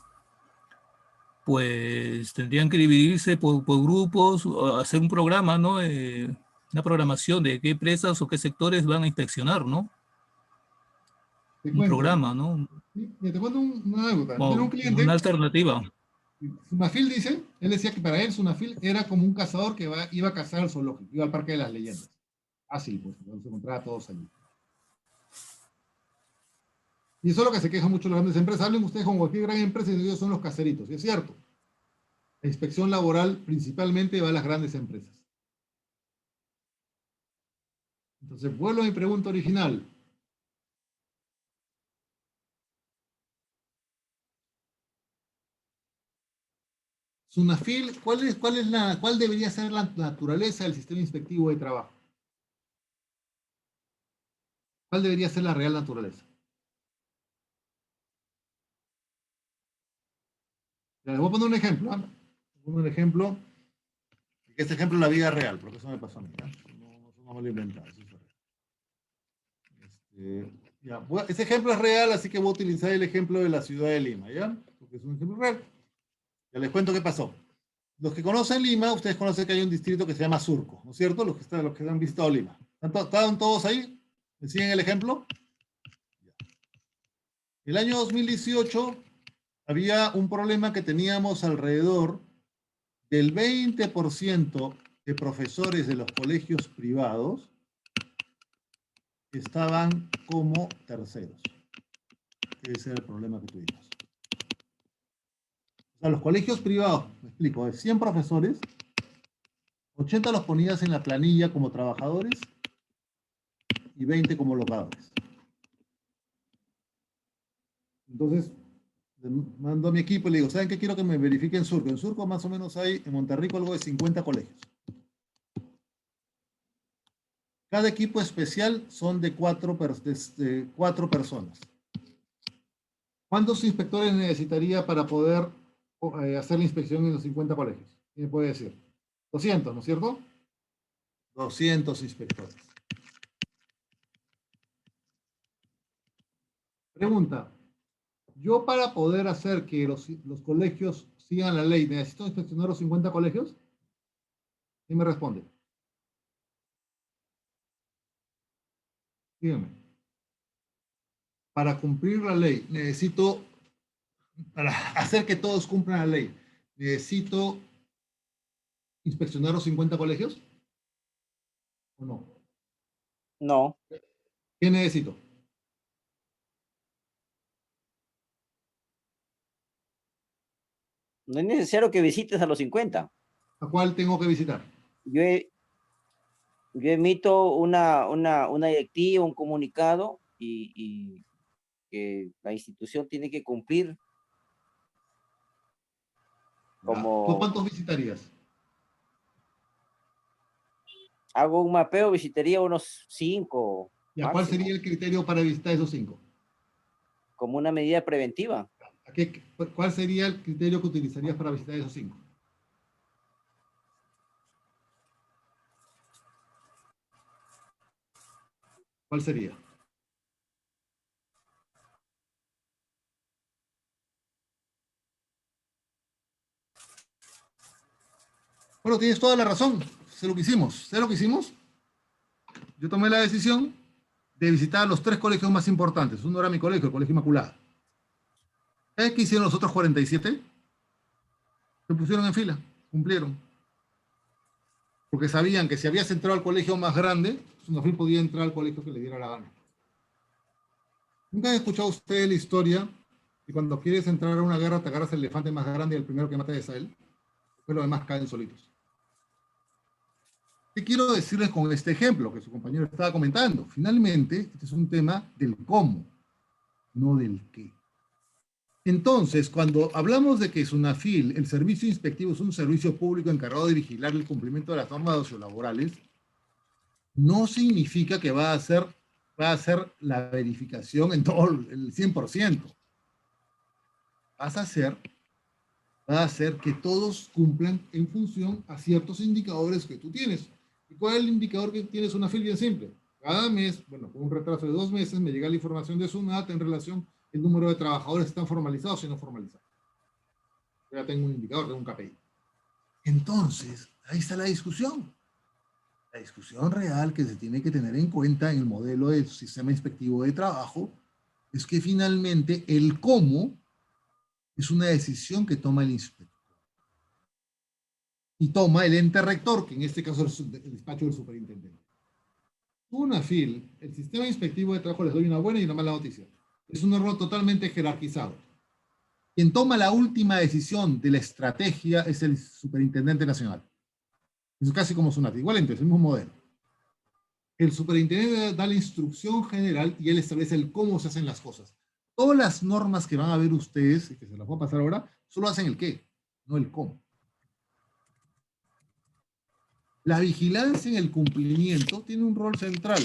pues tendrían que dividirse por grupos, o hacer un programa, ¿no? Una programación de qué empresas o qué sectores van a inspeccionar, ¿no? Te Un cuento. programa, ¿no? ¿Sí? Te cuento una anécdota. Yo tenía un Como una cliente, alternativa. Sunafil dice, él decía que para él Sunafil era como un cazador que iba a cazar al zoológico, iba al Parque de las Leyendas. Así, pues, se encontraba a todos allí. Y eso es lo que se quejan mucho las grandes empresas. Hablen ustedes con cualquier gran empresa y ellos son los caseritos. Y es cierto. La inspección laboral principalmente va a las grandes empresas. Entonces, vuelvo a mi pregunta original. Sunafil, ¿cuál debería ser la naturaleza del sistema inspectivo de trabajo? ¿Cuál debería ser la real naturaleza? Les voy a poner un ejemplo. ¿Ah? Voy a poner un ejemplo que Este ejemplo es la vida real, porque eso me pasó a mí. No me lo he inventado. Eso es real. Ya, ese ejemplo es real, así que voy a utilizar el ejemplo de la ciudad de Lima, ¿ya? Porque es un ejemplo real. Ya les cuento qué pasó. Los que conocen Lima, ustedes conocen que hay un distrito que se llama Surco, ¿no es cierto? Los que han visitado Lima. ¿Están todos ahí? ¿Me siguen el ejemplo? El año 2018 había un problema que teníamos alrededor del 20% de profesores de los colegios privados que estaban como terceros. Ese era el problema que tuvimos. O sea, los colegios privados, me explico, de 100 profesores, 80 los ponías en la planilla como trabajadores y 20 como locadores. Entonces, mando a mi equipo y le digo, ¿saben qué? Quiero que me verifiquen Surco. En Surco más o menos hay, en Monterrico, algo de 50 colegios. Cada equipo especial son de cuatro personas. ¿Cuántos inspectores necesitaría para poder hacer la inspección en los 50 colegios? ¿Quién me puede decir? 200, ¿no es cierto? 200 inspectores. Pregunta. Yo para poder hacer que los colegios sigan la ley, ¿necesito inspeccionar los 50 colegios? ¿Quién me responde? Dígame. Para cumplir la ley, para hacer que todos cumplan la ley, ¿necesito inspeccionar los 50 colegios? ¿O no? No, ¿Qué necesito? no es necesario que visites a los 50. ¿A cuál tengo que visitar? Yo, yo emito una directiva, un comunicado y que la institución tiene que cumplir ¿Tú como cuántos visitarías? hago un mapeo, visitaría unos 5 ¿Y a cuál máximo, sería el criterio para visitar esos 5? como una medida preventiva. ¿Cuál sería el criterio que utilizarías para visitar esos 5? ¿Cuál sería? Bueno, tienes toda la razón. Sé lo que hicimos. ¿Sé lo que hicimos? Yo tomé la decisión de visitar los 3 colegios más importantes. Uno era mi colegio, el Colegio Inmaculada. ¿Sabes qué hicieron los otros 47? Se pusieron en fila, cumplieron. Porque sabían que si habías entrado al colegio más grande, Sunafil podía entrar al colegio que le diera la gana. ¿Nunca han escuchado ustedes la historia que cuando quieres entrar a una guerra te agarras el elefante más grande y el primero que mata es a él? Después los demás caen solitos. ¿Qué quiero decirles con este ejemplo que su compañero estaba comentando? Finalmente, este es un tema del cómo, no del qué. Entonces, cuando hablamos de que Sunafil, el servicio inspectivo, es un servicio público encargado de vigilar el cumplimiento de las normas sociolaborales, no significa que va a hacer la verificación en todo el 100%. Va a hacer que todos cumplan en función a ciertos indicadores que tú tienes. ¿Y cuál es el indicador que tienes Sunafil? Bien simple. Cada mes, bueno, con un retraso de 2 meses, me llega la información de SUNAT en relación al número de trabajadores que están formalizados y no formalizados. Ya tengo un indicador, tengo un KPI. Entonces, ahí está la discusión. La discusión real que se tiene que tener en cuenta en el modelo del sistema inspectivo de trabajo es que finalmente el cómo es una decisión que toma el inspector. Y toma el ente rector, que en este caso es el despacho del superintendente. Sunafil, el sistema inspectivo de trabajo, les doy una buena y una mala noticia. Es un error totalmente jerarquizado. Quien toma la última decisión de la estrategia es el superintendente nacional. Es casi como Sunafil, igual entonces, el mismo modelo. El superintendente da la instrucción general y él establece el cómo se hacen las cosas. Todas las normas que van a ver ustedes, y que se las voy a pasar ahora, solo hacen el qué, no el cómo. La vigilancia en el cumplimiento tiene un rol central,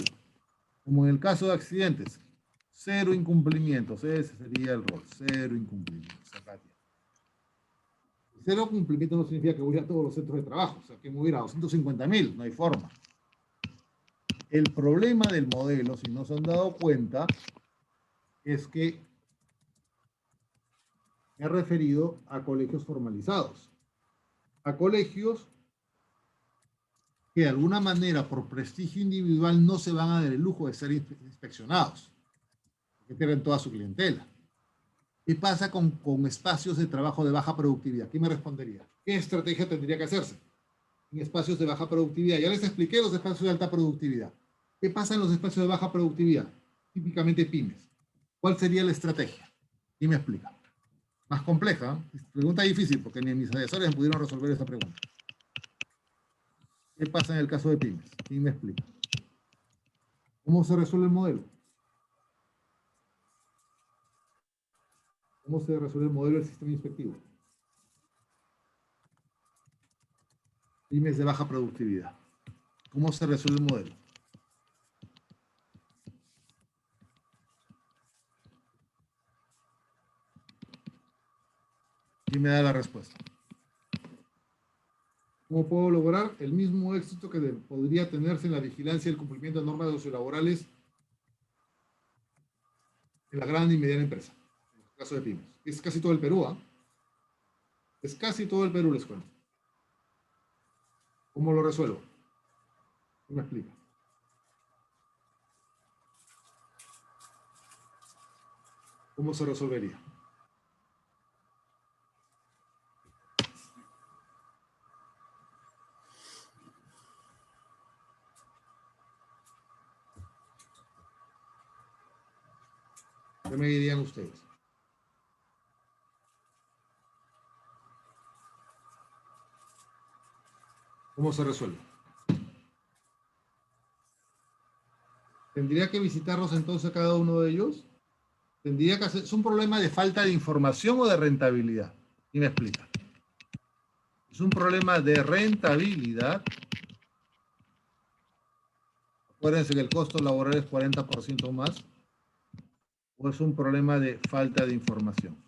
como en el caso de accidentes. 0 incumplimientos, ese sería el rol, 0 incumplimientos. Cero cumplimiento no significa que voy a ir a todos los centros de trabajo. O sea, que me voy a ir a 250.000, no hay forma. El problema del modelo, si no se han dado cuenta, es que me he referido a colegios formalizados. A colegios que de alguna manera, por prestigio individual, no se van a dar el lujo de ser inspeccionados, que pierden toda su clientela. ¿Qué pasa con espacios de trabajo de baja productividad? ¿Qué me respondería? ¿Qué estrategia tendría que hacerse en espacios de baja productividad? Ya les expliqué los espacios de alta productividad. ¿Qué pasa en los espacios de baja productividad? Típicamente pymes. ¿Cuál sería la estrategia? ¿Quién me explica? Más compleja, ¿eh? Pregunta difícil, porque ni mis asesores me pudieron resolver esta pregunta. ¿Qué pasa en el caso de pymes? ¿Quién me explica? ¿Cómo se resuelve el modelo? ¿Cómo se resuelve el modelo del sistema inspectivo? Pymes de baja productividad. ¿Cómo se resuelve el modelo? ¿Quién me da la respuesta? ¿Cómo puedo lograr el mismo éxito que podría tenerse en la vigilancia y el cumplimiento de normas sociolaborales en la gran y mediana empresa? En el caso de pymes. Es casi todo el Perú, ¿eh? Es casi todo el Perú, les cuento. ¿Cómo lo resuelvo? ¿Quién me explica? ¿Cómo se resolvería? ¿Qué me dirían ustedes? ¿Cómo se resuelve? ¿Tendría que visitarlos entonces cada uno de ellos? ¿Tendría que hacer? ¿Es un problema de falta de información o de rentabilidad? ¿Quién me explica? ¿Es un problema de rentabilidad? Acuérdense que el costo laboral es 40% más. ¿O es un problema de falta de información?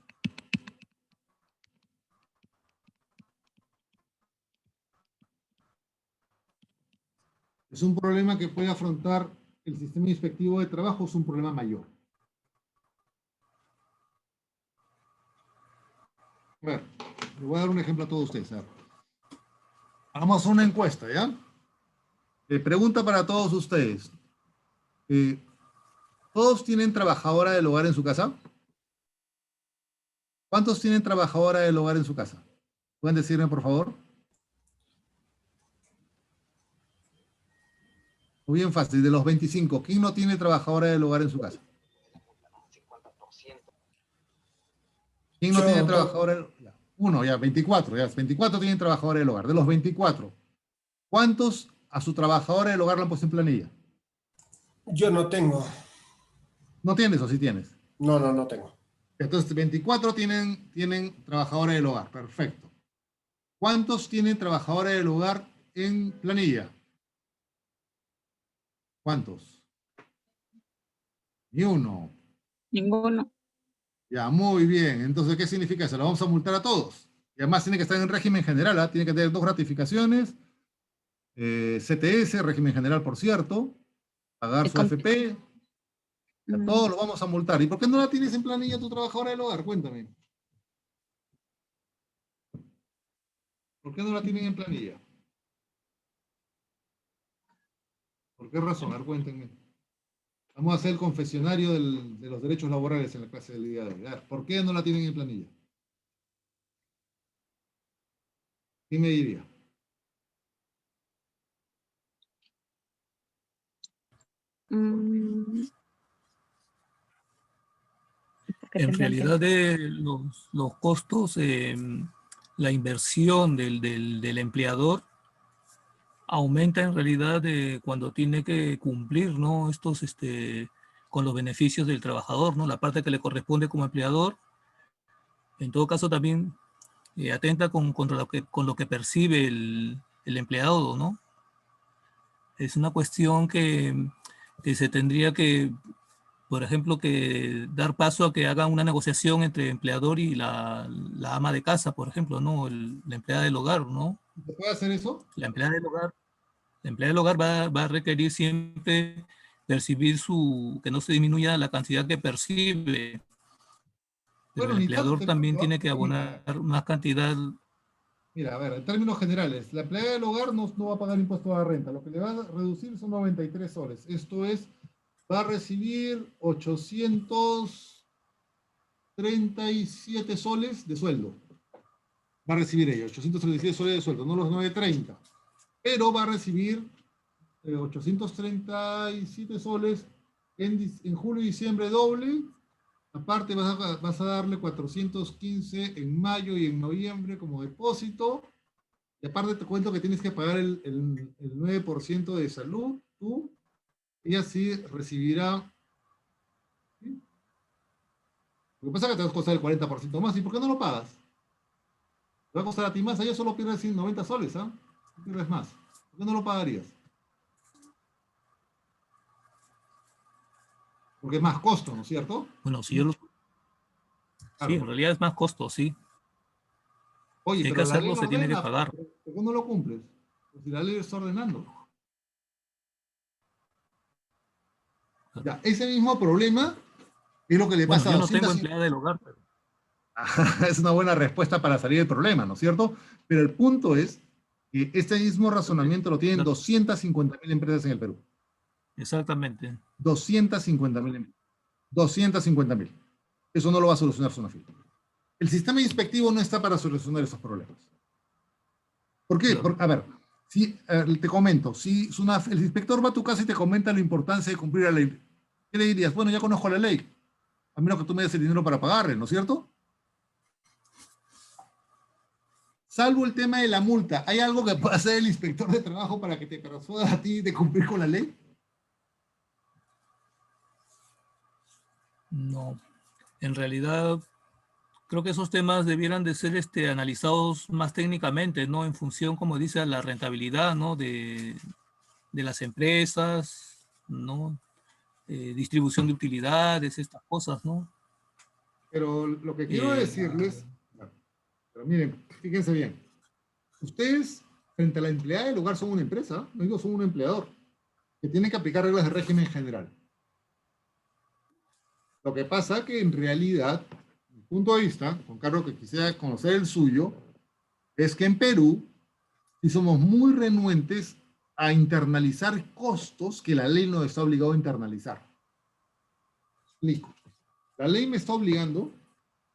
¿Es un problema que puede afrontar el sistema inspectivo de trabajo o es un problema mayor? A ver, le voy a dar un ejemplo a todos ustedes. A ver. Hagamos una encuesta, ¿ya? Pregunta para todos ustedes. ¿Todos tienen trabajadora del hogar en su casa? ¿Cuántos tienen trabajadora del hogar en su casa? ¿Pueden decirme, por favor? Muy bien fácil, de los 25, ¿quién no tiene trabajadora del hogar en su casa? 50%. ¿Quién no tiene trabajadora del hogar? Uno, ya, 24, ya, 24 tienen trabajadora del hogar. De los 24, ¿cuántos a su trabajadora del hogar la han puesto en planilla? Yo no tengo. ¿No tienes o sí tienes? No tengo. Entonces, 24 tienen trabajadora del hogar, perfecto. ¿Cuántos tienen trabajadora del hogar en planilla? ¿Cuántos? Ni uno. Ninguno. Ya, muy bien. Entonces, ¿qué significa eso? Lo vamos a multar a todos. Y además tiene que estar en régimen general, ¿ah? Tiene que tener 2 gratificaciones, CTS, régimen general, por cierto, pagar su AFP. A todos los vamos a multar. ¿Y por qué no la tienes en planilla tu trabajadora del hogar? Cuéntame. ¿Por qué no la tienen en planilla? ¿Por qué razón? A ver, cuéntenme. Vamos a hacer el confesionario de los derechos laborales en la clase del día de hoy. A ver, ¿por qué no la tienen en planilla? ¿Quién me diría? En realidad los costos, la inversión del empleador aumenta en realidad cuando tiene que cumplir, ¿no? Con los beneficios del trabajador, ¿no? La parte que le corresponde como empleador, en todo caso también atenta con lo que percibe el empleado, ¿no? Es una cuestión que se tendría que por ejemplo, que dar paso a que haga una negociación entre empleador y la ama de casa, por ejemplo, ¿no? La empleada del hogar, ¿no? ¿Se puede hacer eso? La empleada del hogar, la empleada del hogar va a requerir siempre percibir que no se disminuya la cantidad que percibe, pero Bueno, el ni tanto empleador te también cuento, ¿ah? tiene que Mira, abonar más cantidad. mira, a ver, en términos generales, la empleada del hogar no va a pagar impuesto a la renta. Lo que le va a reducir son 93 soles. Esto es, va a recibir 837 soles de sueldo. Va a recibir ella, 837 soles de sueldo, no los 930. Pero va a recibir 837 soles en julio y diciembre doble. Aparte vas a darle 415 en mayo y en noviembre como depósito. Y aparte te cuento que tienes que pagar el 9% de salud, tú. Y así recibirá. ¿Sí? Lo que pasa es que te va a costar el 40% más. ¿Y por qué no lo pagas? Te va a costar a ti más. Allá solo pierdes 90 soles, ¿ah? No pierdes más. ¿Por qué no lo pagarías? Porque es más costo, ¿no es cierto? Bueno, si yo lo, sí, en Claro. realidad es más costo, sí. Oye, Si hay que pero la ley hacerlo, lo se tiene que ordena, pagar. ¿por qué no lo cumples? Pues si la ley lo está ordenando. Ya, ese mismo problema es lo que le Bueno, pasa a yo no tengo 200. empleada del hogar, pero Es una buena respuesta para salir del problema, ¿no es cierto? Pero el punto es que este mismo razonamiento lo tienen 250.000 empresas en el Perú. exactamente. 250.000 empresas. 250.000. Eso no lo va a solucionar Sunafil. El sistema inspectivo no está para solucionar esos problemas. ¿Por qué? Claro. A ver, si, te comento, si el inspector va a tu casa y te comenta la importancia de cumplir la ley, ¿qué le dirías? Bueno, ya conozco la ley, a menos que tú me des el dinero para pagarle, ¿no es cierto? Salvo el tema de la multa, ¿hay algo que pueda hacer el inspector de trabajo para que te persuada a ti de cumplir con la ley? No. En realidad, creo que esos temas debieran de ser analizados más técnicamente, ¿no? En función, como dice, a la rentabilidad, ¿no? De las empresas, ¿no? Distribución de utilidades, estas cosas, ¿no? Pero lo que quiero Eh, decirles, pero miren, fíjense bien, ustedes frente a la empleada del hogar son una empresa, no digo son un empleador, que tiene que aplicar reglas de régimen general. Lo que pasa que en realidad, mi punto de vista, Juan Carlos, que quisiera conocer el suyo, es que en Perú sí somos muy renuentes a internalizar costos que la ley nos está obligado a internalizar. Explico. La ley me está obligando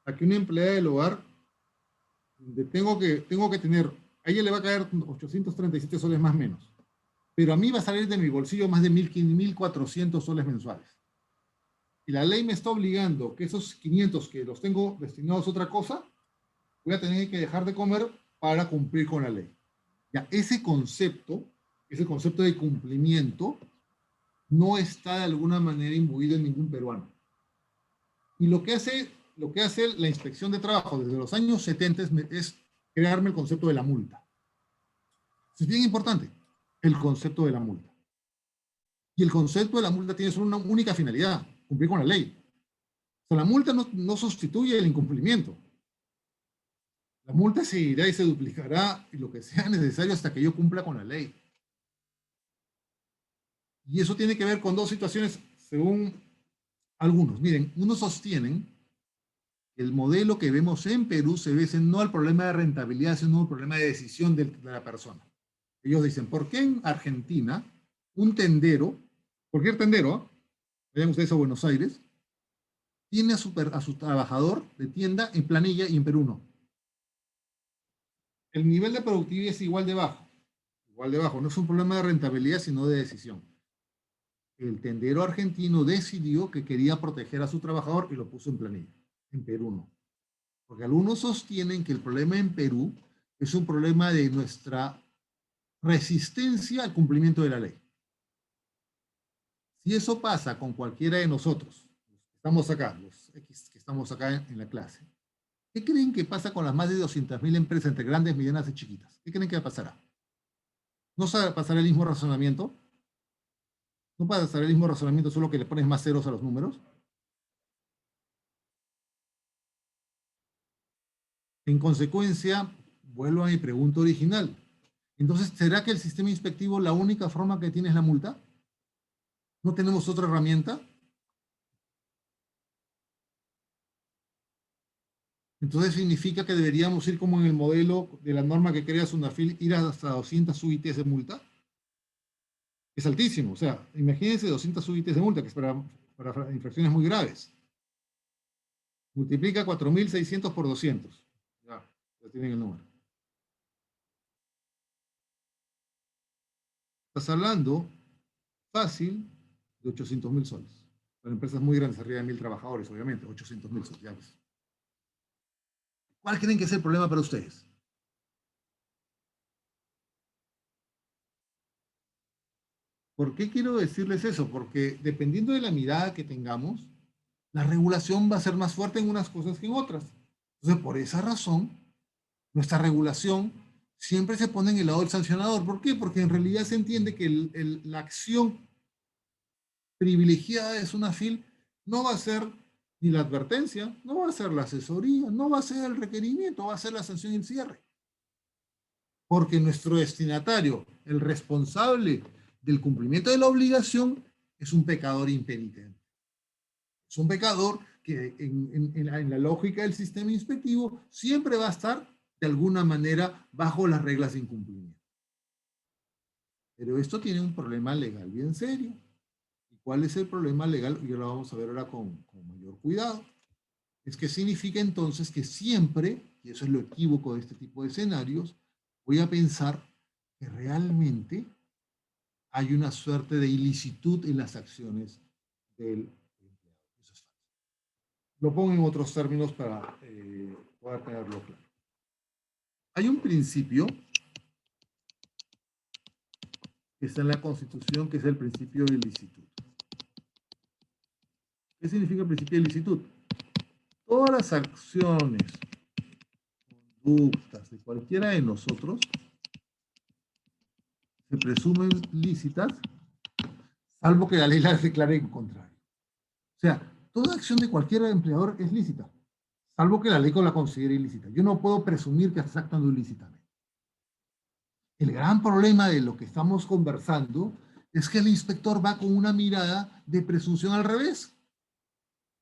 a que una empleada del hogar tengo que tener, a ella le va a caer 837 soles más o menos, pero a mí va a salir de mi bolsillo más de 1.400 soles mensuales. Y la ley me está obligando que esos 500 que los tengo destinados a otra cosa, voy a tener que dejar de comer para cumplir con la ley. Ya, ese concepto de cumplimiento, no está de alguna manera imbuido en ningún peruano. Y lo que hace la inspección de trabajo desde los años 70 es crearme el concepto de la multa. Es bien importante, el concepto de la multa. Y el concepto de la multa tiene solo una única finalidad, cumplir con la ley. O sea, la multa no sustituye el incumplimiento. La multa seguirá y se duplicará y lo que sea necesario hasta que yo cumpla con la ley. Y eso tiene que ver con dos situaciones, según algunos. Miren, unos sostienen que el modelo que vemos en Perú se ve no al problema de rentabilidad, sino al problema de decisión de la persona. Ellos dicen, ¿por qué en Argentina un tendero, cualquier tendero, vayan ustedes a Buenos Aires, tiene a su trabajador de tienda en planilla y en Perú no? El nivel de productividad es igual de bajo. Igual de bajo. No es un problema de rentabilidad, sino de decisión. El tendero argentino decidió que quería proteger a su trabajador y lo puso en planilla. En Perú no. Porque algunos sostienen que el problema en Perú es un problema de nuestra resistencia al cumplimiento de la ley. Si eso pasa con cualquiera de nosotros, estamos acá, los X que estamos acá en la clase, ¿qué creen que pasa con las más de 200.000 empresas entre grandes, medianas y chiquitas? ¿Qué creen que pasará? ¿No pasará el mismo razonamiento? No pasa hacer el mismo razonamiento, solo que le pones más ceros a los números. En consecuencia, vuelvo a mi pregunta original. Entonces, ¿será que el sistema inspectivo la única forma que tiene es la multa? ¿No tenemos otra herramienta? Entonces significa que deberíamos ir como en el modelo de la norma que crea SUNAFIL, ir hasta 200 UITs de multa. Es altísimo. O sea, imagínense 200 UITs de multa, que es para infracciones muy graves. Multiplica 4.600 por 200. Ya tienen el número. Estás hablando fácil de 800.000 soles. Para empresas muy grandes, arriba de 1.000 trabajadores, obviamente, 800.000 soles. Ya ves. ¿Cuál creen que es el problema para ustedes? ¿Por qué quiero decirles eso? Porque dependiendo de la mirada que tengamos, la regulación va a ser más fuerte en unas cosas que en otras. Entonces, por esa razón, nuestra regulación siempre se pone en el lado del sancionador. ¿Por qué? Porque en realidad se entiende que la acción privilegiada de SUNAFIL no va a ser ni la advertencia, no va a ser la asesoría, no va a ser el requerimiento, va a ser la sanción y el cierre. Porque nuestro destinatario, el responsable del cumplimiento de la obligación, es un pecador impenitente. Es un pecador que en la lógica del sistema inspectivo siempre va a estar de alguna manera bajo las reglas de incumplimiento. Pero esto tiene un problema legal bien serio. ¿Y cuál es el problema legal? Y lo vamos a ver ahora con mayor cuidado. Es que significa entonces que siempre, y eso es lo equívoco de este tipo de escenarios, voy a pensar que realmente hay una suerte de ilicitud en las acciones del empleado. Eso es falso. Lo pongo en otros términos para poder tenerlo claro. Hay un principio que está en la Constitución, que es el principio de ilicitud. ¿Qué significa el principio de ilicitud? Todas las acciones, conductas de cualquiera de nosotros se presumen lícitas, salvo que la ley las declare en contrario. O sea, toda acción de cualquier empleador es lícita, salvo que la ley la considere ilícita. Yo no puedo presumir que estás actuando ilícitamente. El gran problema de lo que estamos conversando es que el inspector va con una mirada de presunción al revés.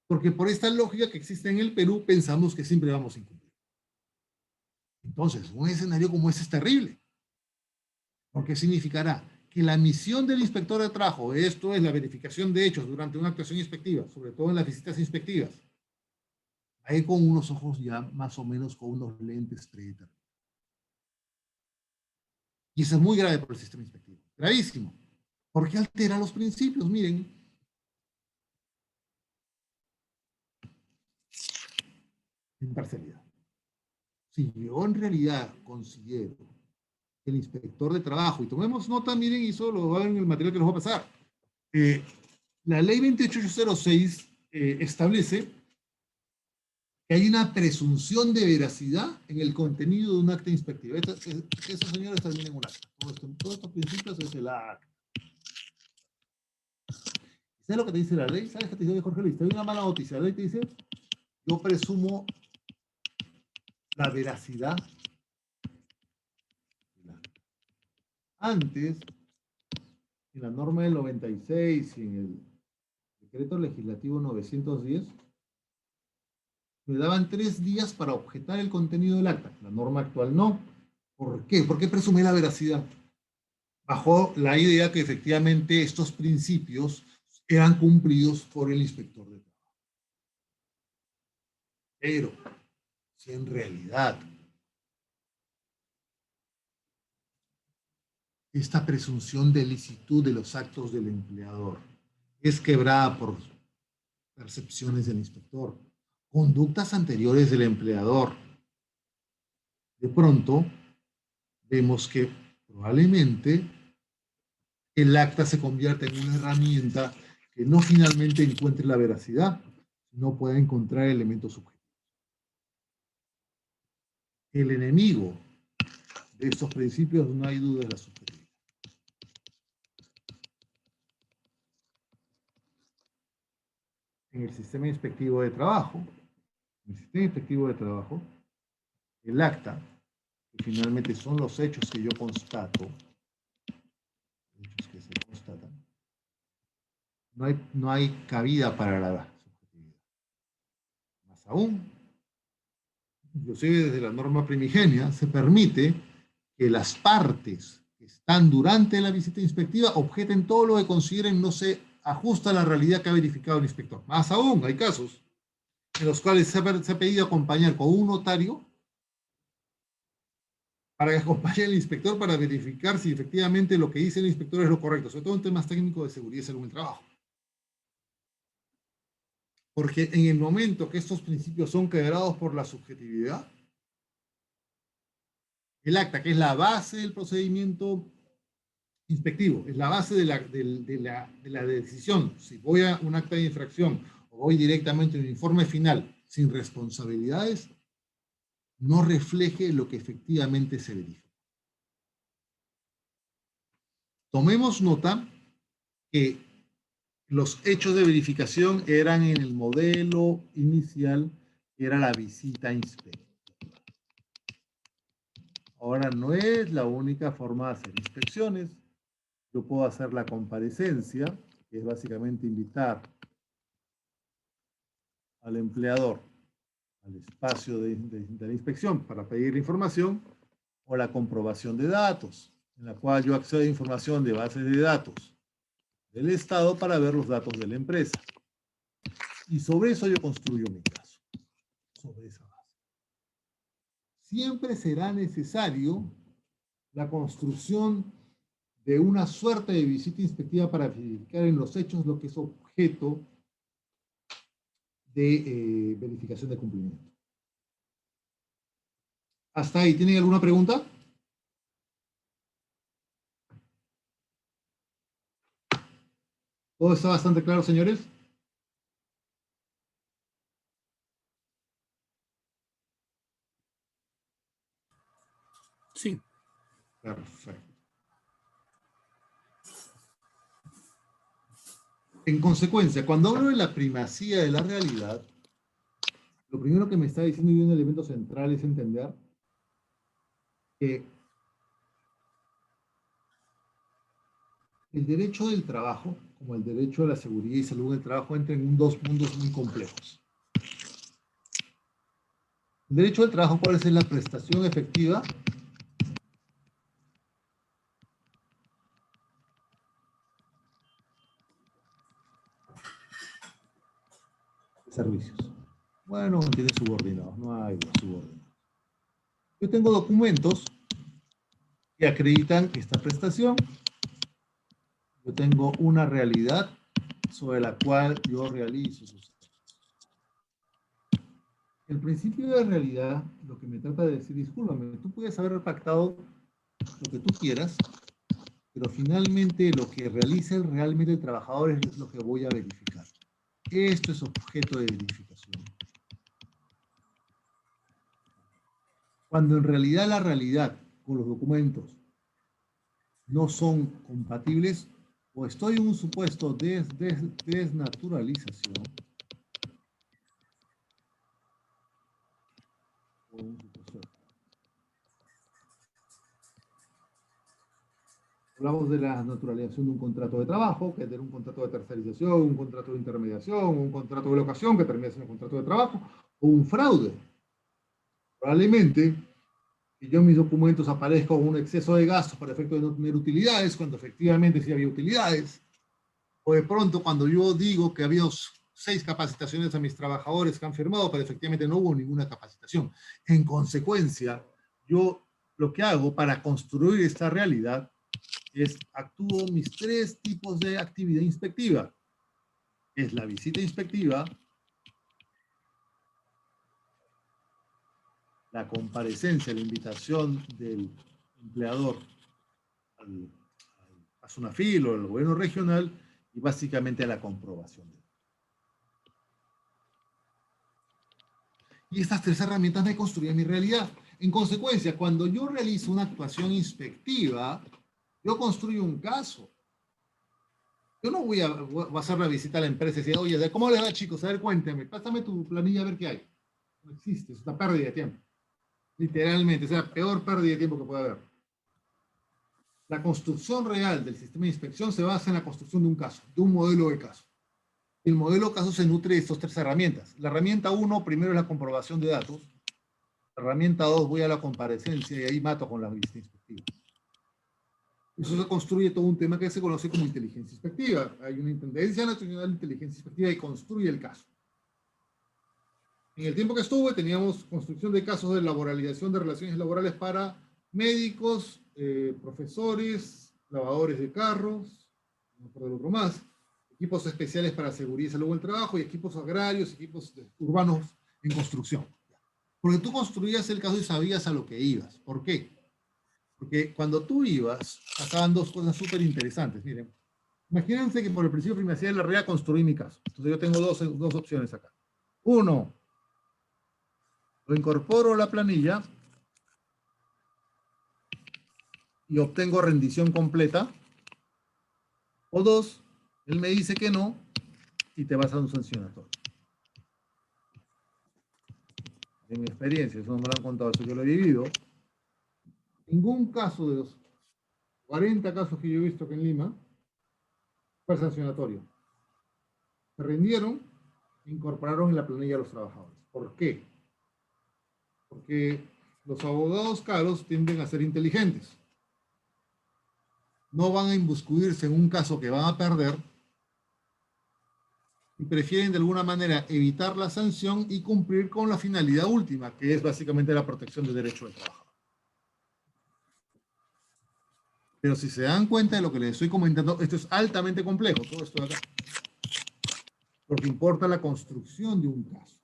Porque por esta lógica que existe en el Perú, pensamos que siempre vamos a incumplir. Entonces, un escenario como ese es terrible. Porque significará que la misión del inspector de trabajo, esto es la verificación de hechos durante una actuación inspectiva, sobre todo en las visitas inspectivas, ahí con unos ojos ya más o menos con unos lentes predeterminados. Y eso es muy grave por el sistema inspectivo. Gravísimo. Porque altera los principios. Miren, imparcialidad. Si yo en realidad considero que el inspector de trabajo, y tomemos nota, miren, y eso lo va a ver en el material que les voy a pasar, la ley 28806 establece que hay una presunción de veracidad en el contenido de un acta inspectiva. Esos señores terminan en un acta. Todos estos principios es el acta. ¿Sabes lo que te dice la ley? ¿Sabes qué te dice Jorge Luis? Te doy una mala noticia. La ley te dice, yo presumo la veracidad. Antes, en la norma del 96 y en el decreto legislativo 910, me daban 3 días para objetar el contenido del acta. La norma actual no. ¿Por qué? ¿Por qué presumí la veracidad? Bajo la idea que efectivamente estos principios eran cumplidos por el inspector de trabajo. Pero, si en realidad esta presunción de licitud de los actos del empleador es quebrada por percepciones del inspector, conductas anteriores del empleador, de pronto vemos que probablemente el acta se convierte en una herramienta que no finalmente encuentre la veracidad, no puede encontrar elementos subjetivos. El enemigo de estos principios, no hay duda, de la subjetividad. en el sistema inspectivo de trabajo, el acta, que finalmente son los hechos que yo constato, hechos que se constatan, no hay cabida para la subjetividad. Más aún, inclusive desde la norma primigenia, se permite que las partes que están durante la visita inspectiva objeten todo lo que consideren no se ajusta a la realidad que ha verificado el inspector. Más aún, hay casos en los cuales se ha pedido acompañar con un notario para que acompañe al inspector para verificar si efectivamente lo que dice el inspector es lo correcto, sobre todo en temas técnicos de seguridad y salud en el trabajo. Porque en el momento que estos principios son quebrados por la subjetividad, el acta, que es la base del procedimiento inspectivo, es la base de la decisión, si voy a un acta de infracción o voy directamente a un informe final sin responsabilidades, no refleje lo que efectivamente se verifica. Tomemos nota que los hechos de verificación eran en el modelo inicial, que era la visita inspectiva. Ahora no es la única forma de hacer inspecciones. Yo puedo hacer la comparecencia, que es básicamente invitar al empleador al espacio de la inspección para pedir información, o la comprobación de datos, en la cual yo accedo a información de bases de datos del Estado para ver los datos de la empresa. Y sobre eso yo construyo mi caso, sobre esa base. Siempre será necesario la construcción de una suerte de visita inspectiva para verificar en los hechos lo que es objeto de verificación de cumplimiento. ¿Hasta ahí tienen alguna pregunta? ¿Todo está bastante claro, señores? Sí. Perfecto. En consecuencia, cuando hablo de la primacía de la realidad, lo primero que me está diciendo, y un elemento central, es entender que el derecho del trabajo, como el derecho a la seguridad y salud del trabajo, entran en dos mundos muy complejos. El derecho del trabajo, ¿cuál es la prestación efectiva? Servicios. Bueno, tiene subordinados, no hay subordinados. Yo tengo documentos que acreditan esta prestación. Yo tengo una realidad sobre la cual yo realizo sus actos. El principio de realidad, lo que me trata de decir, discúlpame, tú puedes haber pactado lo que tú quieras, pero finalmente lo que realiza realmente el trabajador es lo que voy a verificar. Esto es objeto de verificación. Cuando en realidad la realidad con los documentos no son compatibles, o estoy en un supuesto de desnaturalización, o un supuesto. Hablamos de la naturalización de un contrato de trabajo, que es de un contrato de tercerización, un contrato de intermediación, un contrato de locación que termina siendo un contrato de trabajo, o un fraude. Probablemente, que yo en mis documentos aparezca un exceso de gastos para efecto de no tener utilidades, cuando efectivamente sí había utilidades. O de pronto, cuando yo digo que había 6 capacitaciones a mis trabajadores que han firmado, pero efectivamente no hubo ninguna capacitación. En consecuencia, yo lo que hago para construir esta realidad es actúo mis 3 tipos de actividad inspectiva. Es la visita inspectiva, la comparecencia, la invitación del empleador a SUNAFIL o al gobierno regional, y básicamente a la comprobación. Y estas 3 herramientas me construyen mi realidad. En consecuencia, cuando yo realizo una actuación inspectiva, yo construyo un caso. Yo no voy a hacer la visita a la empresa y decir, oye, ¿cómo les va, chicos? A ver, cuéntame, pásame tu planilla a ver qué hay. No existe, es una pérdida de tiempo. Literalmente, es la peor pérdida de tiempo que puede haber. La construcción real del sistema de inspección se basa en la construcción de un caso, de un modelo de caso. El modelo de caso se nutre de estas tres herramientas. La herramienta 1, primero es la comprobación de datos. La herramienta 2, voy a la comparecencia y ahí mato con la visita inspectiva. Eso se construye todo un tema que se conoce como inteligencia inspectiva. Hay una Intendencia Nacional de Inteligencia Inspectiva y construye el caso. En el tiempo que estuve teníamos construcción de casos de laboralización de relaciones laborales para médicos, profesores, lavadores de carros, no recuerdo otro más, equipos especiales para seguridad y salud en el trabajo y equipos agrarios, equipos urbanos en construcción. Porque tú construías el caso y sabías a lo que ibas. ¿Por qué? Porque cuando tú ibas, pasaban dos cosas súper interesantes. Miren, imagínense que por el principio de primacidad de la realidad construí mi caso. Entonces yo tengo dos opciones acá. Uno, lo incorporo a la planilla y obtengo rendición completa. O dos, él me dice que no y te vas a un sancionatorio. En mi experiencia, eso no me lo han contado, eso yo lo he vivido. Ningún caso de los 40 casos que yo he visto aquí en Lima fue sancionatorio. Se rindieron e incorporaron en la planilla a los trabajadores. ¿Por qué? Porque los abogados caros tienden a ser inteligentes. No van a imbuscuirse en un caso que van a perder y prefieren de alguna manera evitar la sanción y cumplir con la finalidad última, que es básicamente la protección del derecho del trabajador. Pero si se dan cuenta de lo que les estoy comentando, esto es altamente complejo, todo esto de acá. Porque importa la construcción de un caso.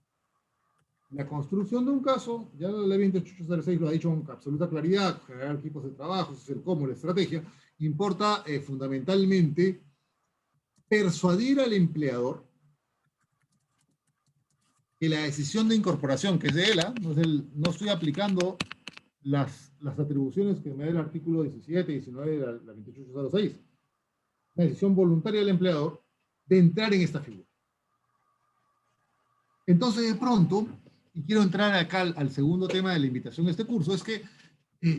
La construcción de un caso, ya la ley 2806 lo ha dicho con absoluta claridad, generar equipos de trabajo, hacer cómo, la estrategia, importa fundamentalmente persuadir al empleador que la decisión de incorporación, que es de él, no estoy aplicando las atribuciones que me da el artículo 17 y 19 de la 2806, una decisión voluntaria del empleador de entrar en esta figura. Entonces, de pronto, y quiero entrar acá al segundo tema de la invitación a este curso, es que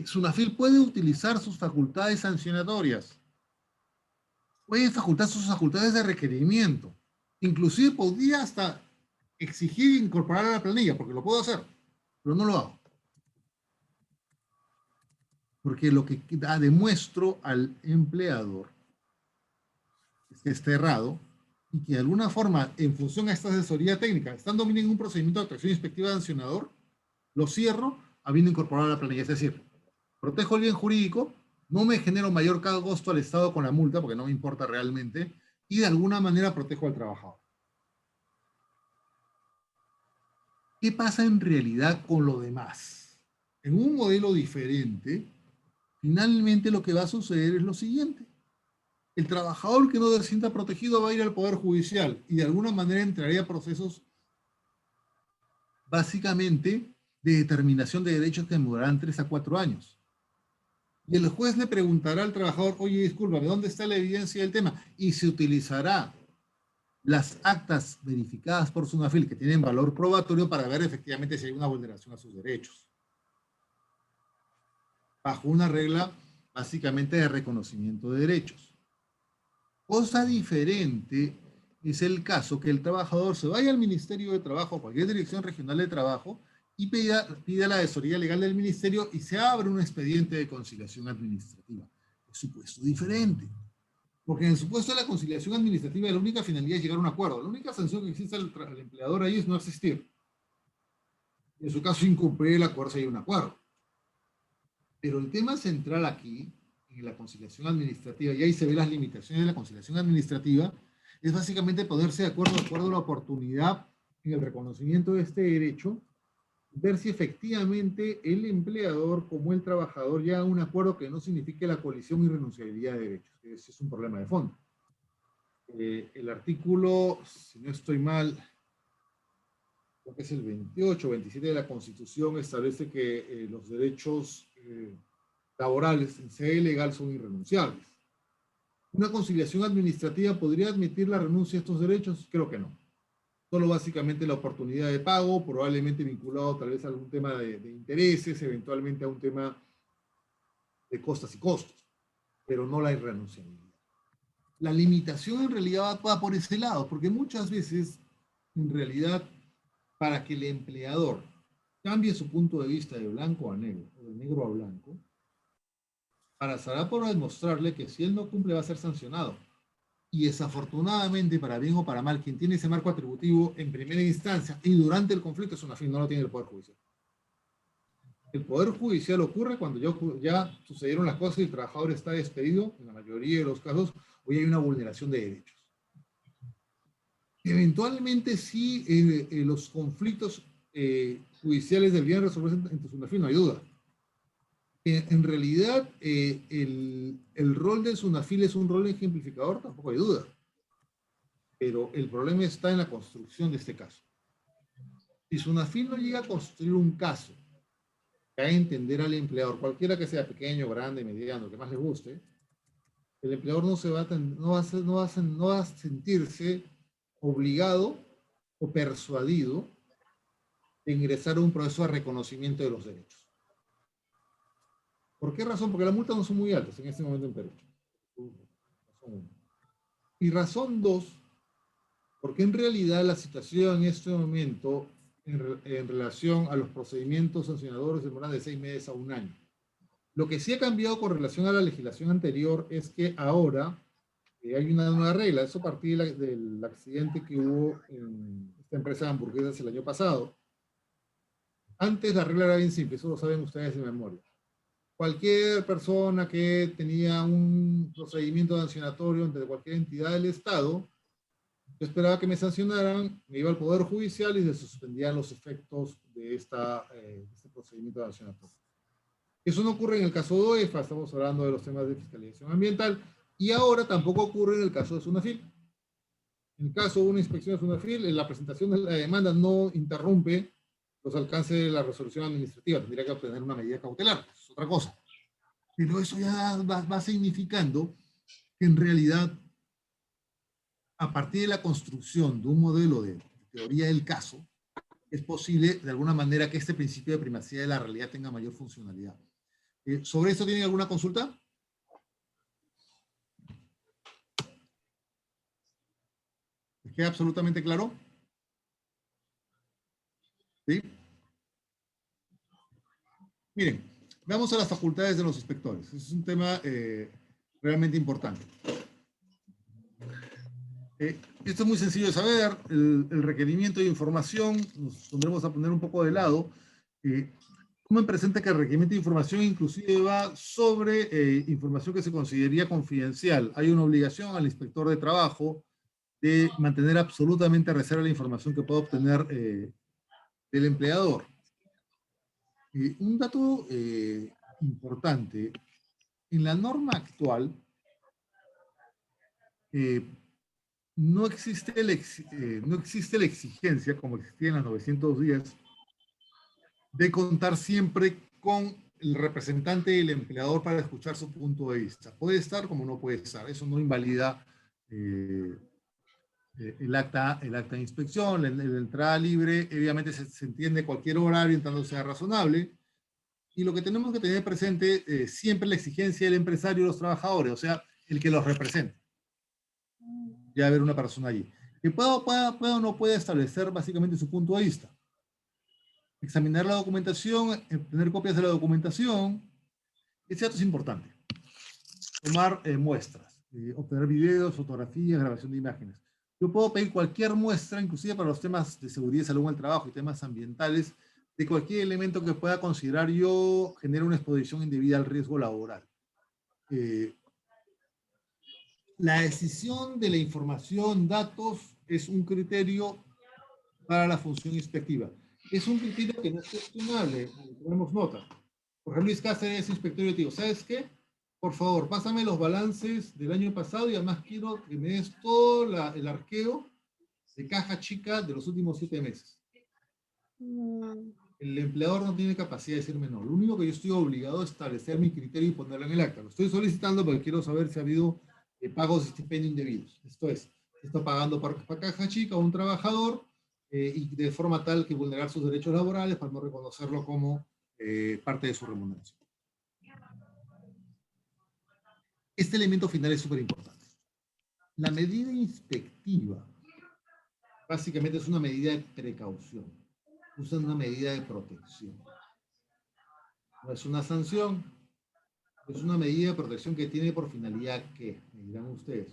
SUNAFIL puede utilizar sus facultades sancionatorias, puede facultar sus facultades de requerimiento, inclusive podría hasta exigir incorporar a la planilla, porque lo puedo hacer, pero no lo hago. Porque lo que demuestro al empleador es que está errado y que de alguna forma, en función a esta asesoría técnica, estando en un procedimiento de actuación inspectiva sancionador, lo cierro habiendo incorporado a la planilla. Es decir, protejo el bien jurídico, no me genero mayor costo al Estado con la multa, porque no me importa realmente, y de alguna manera protejo al trabajador. ¿Qué pasa en realidad con lo demás? En un modelo diferente, finalmente lo que va a suceder es lo siguiente. El trabajador que no se sienta protegido va a ir al Poder Judicial y de alguna manera entraría a procesos básicamente de determinación de derechos que demorarán 3 a 4 años. Y el juez le preguntará al trabajador, oye, discúlpame, ¿dónde está la evidencia del tema? Y se utilizará las actas verificadas por SUNAFIL que tienen valor probatorio para ver efectivamente si hay una vulneración a sus derechos. Bajo una regla básicamente de reconocimiento de derechos. Cosa diferente es el caso que el trabajador se vaya al Ministerio de Trabajo, a cualquier dirección regional de trabajo, y pida la asesoría legal del ministerio y se abre un expediente de conciliación administrativa. Es supuesto diferente. Porque en el supuesto de la conciliación administrativa la única finalidad es llegar a un acuerdo. La única sanción que existe al empleador ahí es no asistir. En su caso, incumplir el acuerdo si hay un acuerdo. Pero el tema central aquí, en la conciliación administrativa, y ahí se ven las limitaciones de la conciliación administrativa, es básicamente ponerse de acuerdo a la oportunidad en el reconocimiento de este derecho, ver si efectivamente el empleador como el trabajador llega a un acuerdo que no signifique la colisión y renunciabilidad de derechos. Ese es un problema de fondo. El artículo, si no estoy mal, creo que es el 28 o 27 de la Constitución, establece que los derechos laborales en sede legal son irrenunciables. ¿Una conciliación administrativa podría admitir la renuncia a estos derechos? Creo que no. Solo básicamente la oportunidad de pago, probablemente vinculado tal vez a algún tema de intereses, eventualmente a un tema de costas y costos, pero no la irrenunciabilidad. La limitación en realidad va por ese lado, porque muchas veces, en realidad, para que el empleador cambie su punto de vista de blanco a negro, o de negro a blanco, será por demostrarle que si él no cumple va a ser sancionado. Y desafortunadamente, para bien o para mal, quien tiene ese marco atributivo en primera instancia y durante el conflicto es SUNAFIL, no lo tiene el Poder Judicial. El Poder Judicial ocurre cuando ya sucedieron las cosas y el trabajador está despedido, en la mayoría de los casos, hoy hay una vulneración de derechos. Eventualmente sí, los conflictos judiciales deberían resolverse entre SUNAFIL, no hay duda. En realidad, el rol de SUNAFIL es un rol ejemplificador, tampoco hay duda. Pero el problema está en la construcción de este caso. Si SUNAFIL no llega a construir un caso que haga entender al empleador, cualquiera que sea pequeño, grande, mediano, que más le guste, el empleador no va a sentirse obligado o persuadido de ingresar a un proceso de reconocimiento de los derechos. ¿Por qué razón? Porque las multas no son muy altas en este momento en Perú. Y razón 2, porque en realidad la situación en este momento en relación a los procedimientos sancionadores demoran de 6 meses a 1 año. Lo que sí ha cambiado con relación a la legislación anterior es que ahora hay una nueva regla. Eso a partir del accidente que hubo en esta empresa de hamburguesas el año pasado. Antes la regla era bien simple, eso lo saben ustedes de memoria. Cualquier persona que tenía un procedimiento sancionatorio ante cualquier entidad del Estado, yo esperaba que me sancionaran, me iba al Poder Judicial y se suspendían los efectos de este procedimiento sancionatorio. Eso no ocurre en el caso de OEFA, estamos hablando de los temas de fiscalización ambiental, y ahora tampoco ocurre en el caso de SUNAFIL. En el caso de una inspección de SUNAFIL, la presentación de la demanda no interrumpe los alcances de la resolución administrativa, tendría que obtener una medida cautelar, es otra cosa. Pero eso ya va significando que en realidad, a partir de la construcción de un modelo de teoría del caso, es posible de alguna manera que este principio de primacía de la realidad tenga mayor funcionalidad. ¿Sobre esto tienen alguna consulta? ¿Les queda absolutamente claro? ¿Sí? Miren, veamos a las facultades de los inspectores. Es un tema realmente importante. Esto es muy sencillo de saber. El requerimiento de información, nos pondremos a poner un poco de lado. Tomen presente que el requerimiento de información inclusive va sobre información que se consideraría confidencial. Hay una obligación al inspector de trabajo de mantener absolutamente a reserva la información que pueda obtener del empleador. Un dato importante, en la norma actual no existe la exigencia, como existía en las 900 días, de contar siempre con el representante del empleador para escuchar su punto de vista. Puede estar como no puede estar, eso no invalida el acta de inspección, la entrada libre, obviamente se entiende cualquier horario en tanto sea razonable, y lo que tenemos que tener presente siempre la exigencia del empresario y los trabajadores, o sea, el que los represente. Ya haber una persona allí. Que pueda o no pueda establecer básicamente su punto de vista. Examinar la documentación, obtener copias de la documentación, ese dato es importante. Tomar muestras, obtener videos, fotografías, grabación de imágenes. Yo puedo pedir cualquier muestra, inclusive para los temas de seguridad y salud en el trabajo y temas ambientales, de cualquier elemento que pueda considerar yo genera una exposición indebida al riesgo laboral. La decisión de la información, datos, es un criterio para la función inspectiva. Es un criterio que no es cuestionable, tomemos nota. Por ejemplo, Luis Cáceres es inspector y yo te digo, ¿sabes qué? Por favor, pásame los balances del año pasado y además quiero que me des todo el arqueo de caja chica de los últimos 7 meses. El empleador no tiene capacidad de decirme no. Lo único que yo estoy obligado es establecer mi criterio y ponerlo en el acta. Lo estoy solicitando porque quiero saber si ha habido pagos de estipendio indebidos. Esto es, se está pagando para caja chica a un trabajador y de forma tal que vulnerar sus derechos laborales para no reconocerlo como parte de su remuneración. Este elemento final es súper importante. La medida inspectiva básicamente es una medida de precaución, es una medida de protección. No es una sanción, es una medida de protección que tiene por finalidad ¿qué? Me dirán ustedes.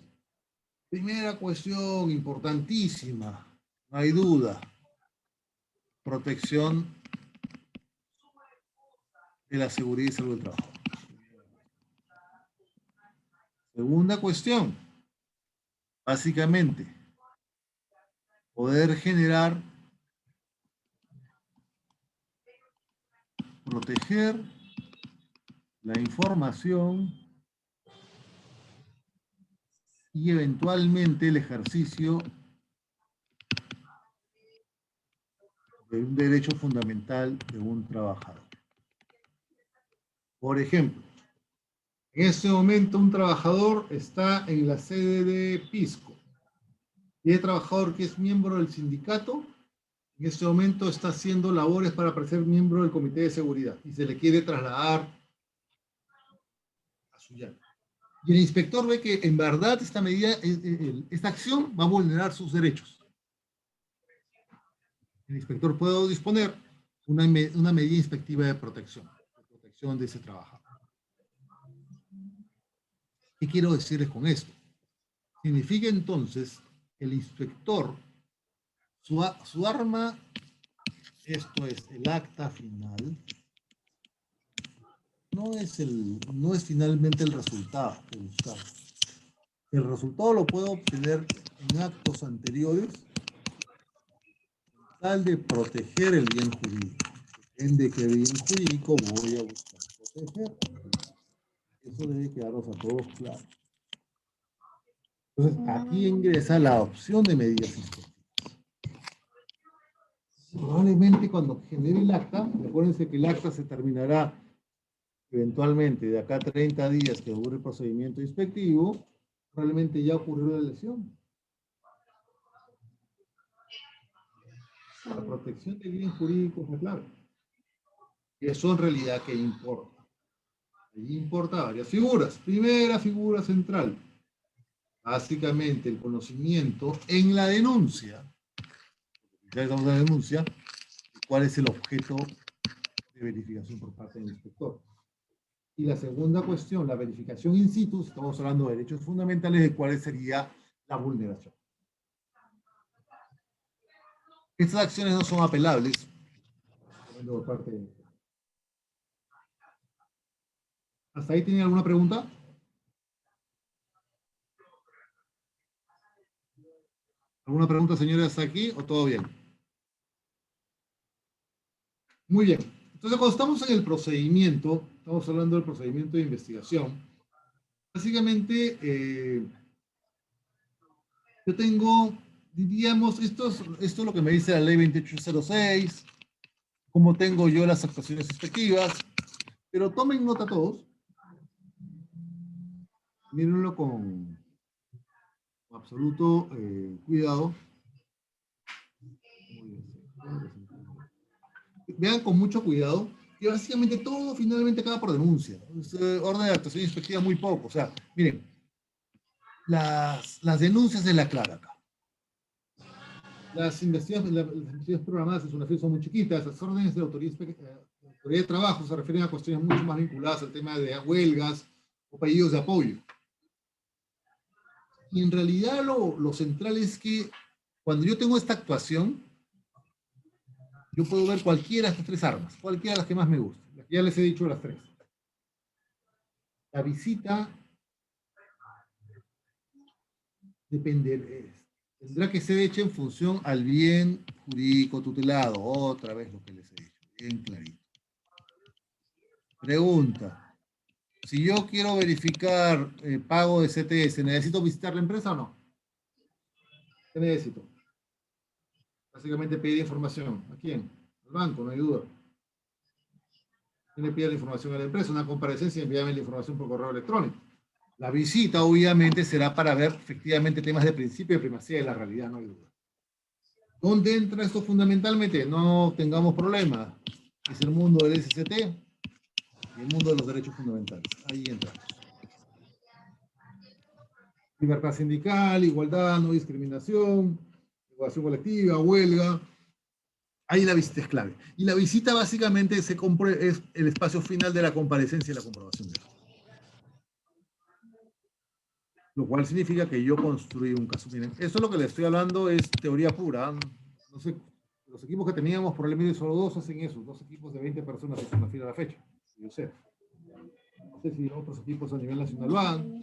Primera cuestión importantísima, no hay duda, protección de la seguridad y salud del trabajo. Segunda cuestión, básicamente, poder generar, proteger la información y eventualmente el ejercicio de un derecho fundamental de un trabajador. Por ejemplo, en este momento un trabajador está en la sede de Pisco y el trabajador que es miembro del sindicato en este momento está haciendo labores para ser miembro del comité de seguridad y se le quiere trasladar a su llano. Y el inspector ve que en verdad esta medida, esta acción va a vulnerar sus derechos. El inspector puede disponer una medida inspectiva de protección de ese trabajador. ¿Qué quiero decirles con esto? Significa entonces el inspector, su arma, esto es el acta final, no es finalmente el resultado que buscamos. El resultado lo puedo obtener en actos anteriores tal de proteger el bien jurídico. Depende de qué bien jurídico voy a buscar proteger. Eso debe quedaros a todos claro. Entonces, aquí ingresa la opción de medidas inspectivas. Probablemente cuando genere el acta, acuérdense que el acta se terminará eventualmente de acá a 30 días que dure el procedimiento inspectivo, probablemente ya ocurrió la lesión. La protección del bien jurídico es la clave. Y eso en realidad que importa. Allí importa varias figuras. Primera figura central. Básicamente el conocimiento en la denuncia. Ya estamos en la denuncia. ¿Cuál es el objeto de verificación por parte del inspector? Y la segunda cuestión, la verificación in situ, estamos hablando de derechos fundamentales, de cuál sería la vulneración. Estas acciones no son apelables. Por parte de... ¿Hasta ahí tienen alguna pregunta? ¿Alguna pregunta, señores, hasta aquí o todo bien? Muy bien. Entonces, cuando estamos en el procedimiento, estamos hablando del procedimiento de investigación, básicamente, yo tengo, diríamos, esto es lo que me dice la ley 2806, cómo tengo yo las actuaciones inspectivas, pero tomen nota todos, mírenlo con absoluto cuidado. Vean con mucho cuidado que básicamente todo finalmente acaba por denuncia. Orden de actuación inspectiva muy poco. O sea, miren, las denuncias de la clara acá. Las investigaciones programadas en SUNAFIL son muy chiquitas. Las órdenes de autoridad de trabajo se refieren a cuestiones mucho más vinculadas al tema de huelgas o pedidos de apoyo. Y en realidad lo central es que cuando yo tengo esta actuación, yo puedo ver cualquiera de estas tres armas, cualquiera de las que más me gusten. Ya les he dicho las tres. La visita tendrá que ser hecha en función al bien jurídico tutelado. Otra vez lo que les he dicho, bien clarito. Pregunta. Si yo quiero verificar pago de CTS, ¿necesito visitar la empresa o no? ¿Qué necesito? Básicamente pedir información. ¿A quién? Al banco, no hay duda. ¿Quién le pide la información a la empresa? Una comparecencia y envíame la información por correo electrónico. La visita, obviamente, será para ver efectivamente temas de principio y primacía de la realidad, no hay duda. ¿Dónde entra esto fundamentalmente? No tengamos problemas. Es el mundo del SCT y el mundo de los derechos fundamentales. Ahí entra. Libertad sindical, igualdad, no discriminación, negociación colectiva, huelga. Ahí la visita es clave. Y la visita básicamente es el espacio final de la comparecencia y la comprobación de datos. Lo cual significa que yo construí un caso. Miren, esto es lo que les estoy hablando, es teoría pura. No sé, los equipos que teníamos probablemente solo 2 hacen eso. 2 equipos de 20 personas hacen una fila a la fecha. Yo sé. No sé si otros equipos a nivel nacional lo hagan.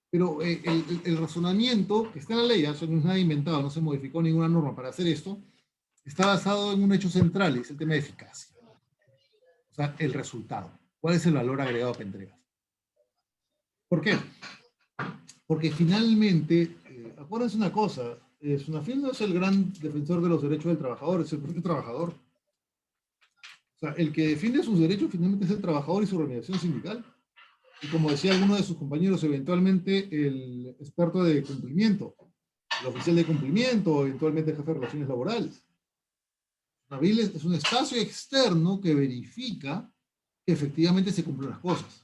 Pero el razonamiento que está en la ley, eso no es nada inventado, no se modificó ninguna norma para hacer esto, está basado en un hecho central, y es el tema de eficacia. O sea, el resultado. ¿Cuál es el valor agregado que entregas? ¿Por qué? Porque finalmente, acuérdense una cosa, Sunafil no es el gran defensor de los derechos del trabajador, es el propio trabajador. O sea, el que defiende sus derechos finalmente es el trabajador y su organización sindical. Y como decía alguno de sus compañeros, eventualmente el experto de cumplimiento, el oficial de cumplimiento, eventualmente el jefe de relaciones laborales. Sunafil es un espacio externo que verifica que efectivamente se cumplen las cosas.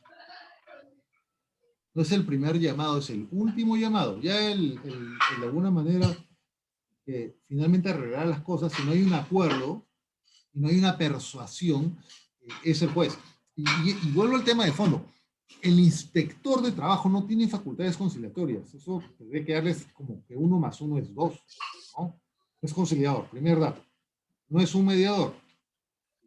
No es el primer llamado, es el último llamado. Ya de alguna manera, finalmente arreglar las cosas, si no hay un acuerdo, y no hay una persuasión, es el juez. Y vuelvo al tema de fondo. El inspector de trabajo no tiene facultades conciliatorias. Eso debe quedarles como que 1 más 1 es 2. ¿No? Es conciliador, primer dato. No es un mediador.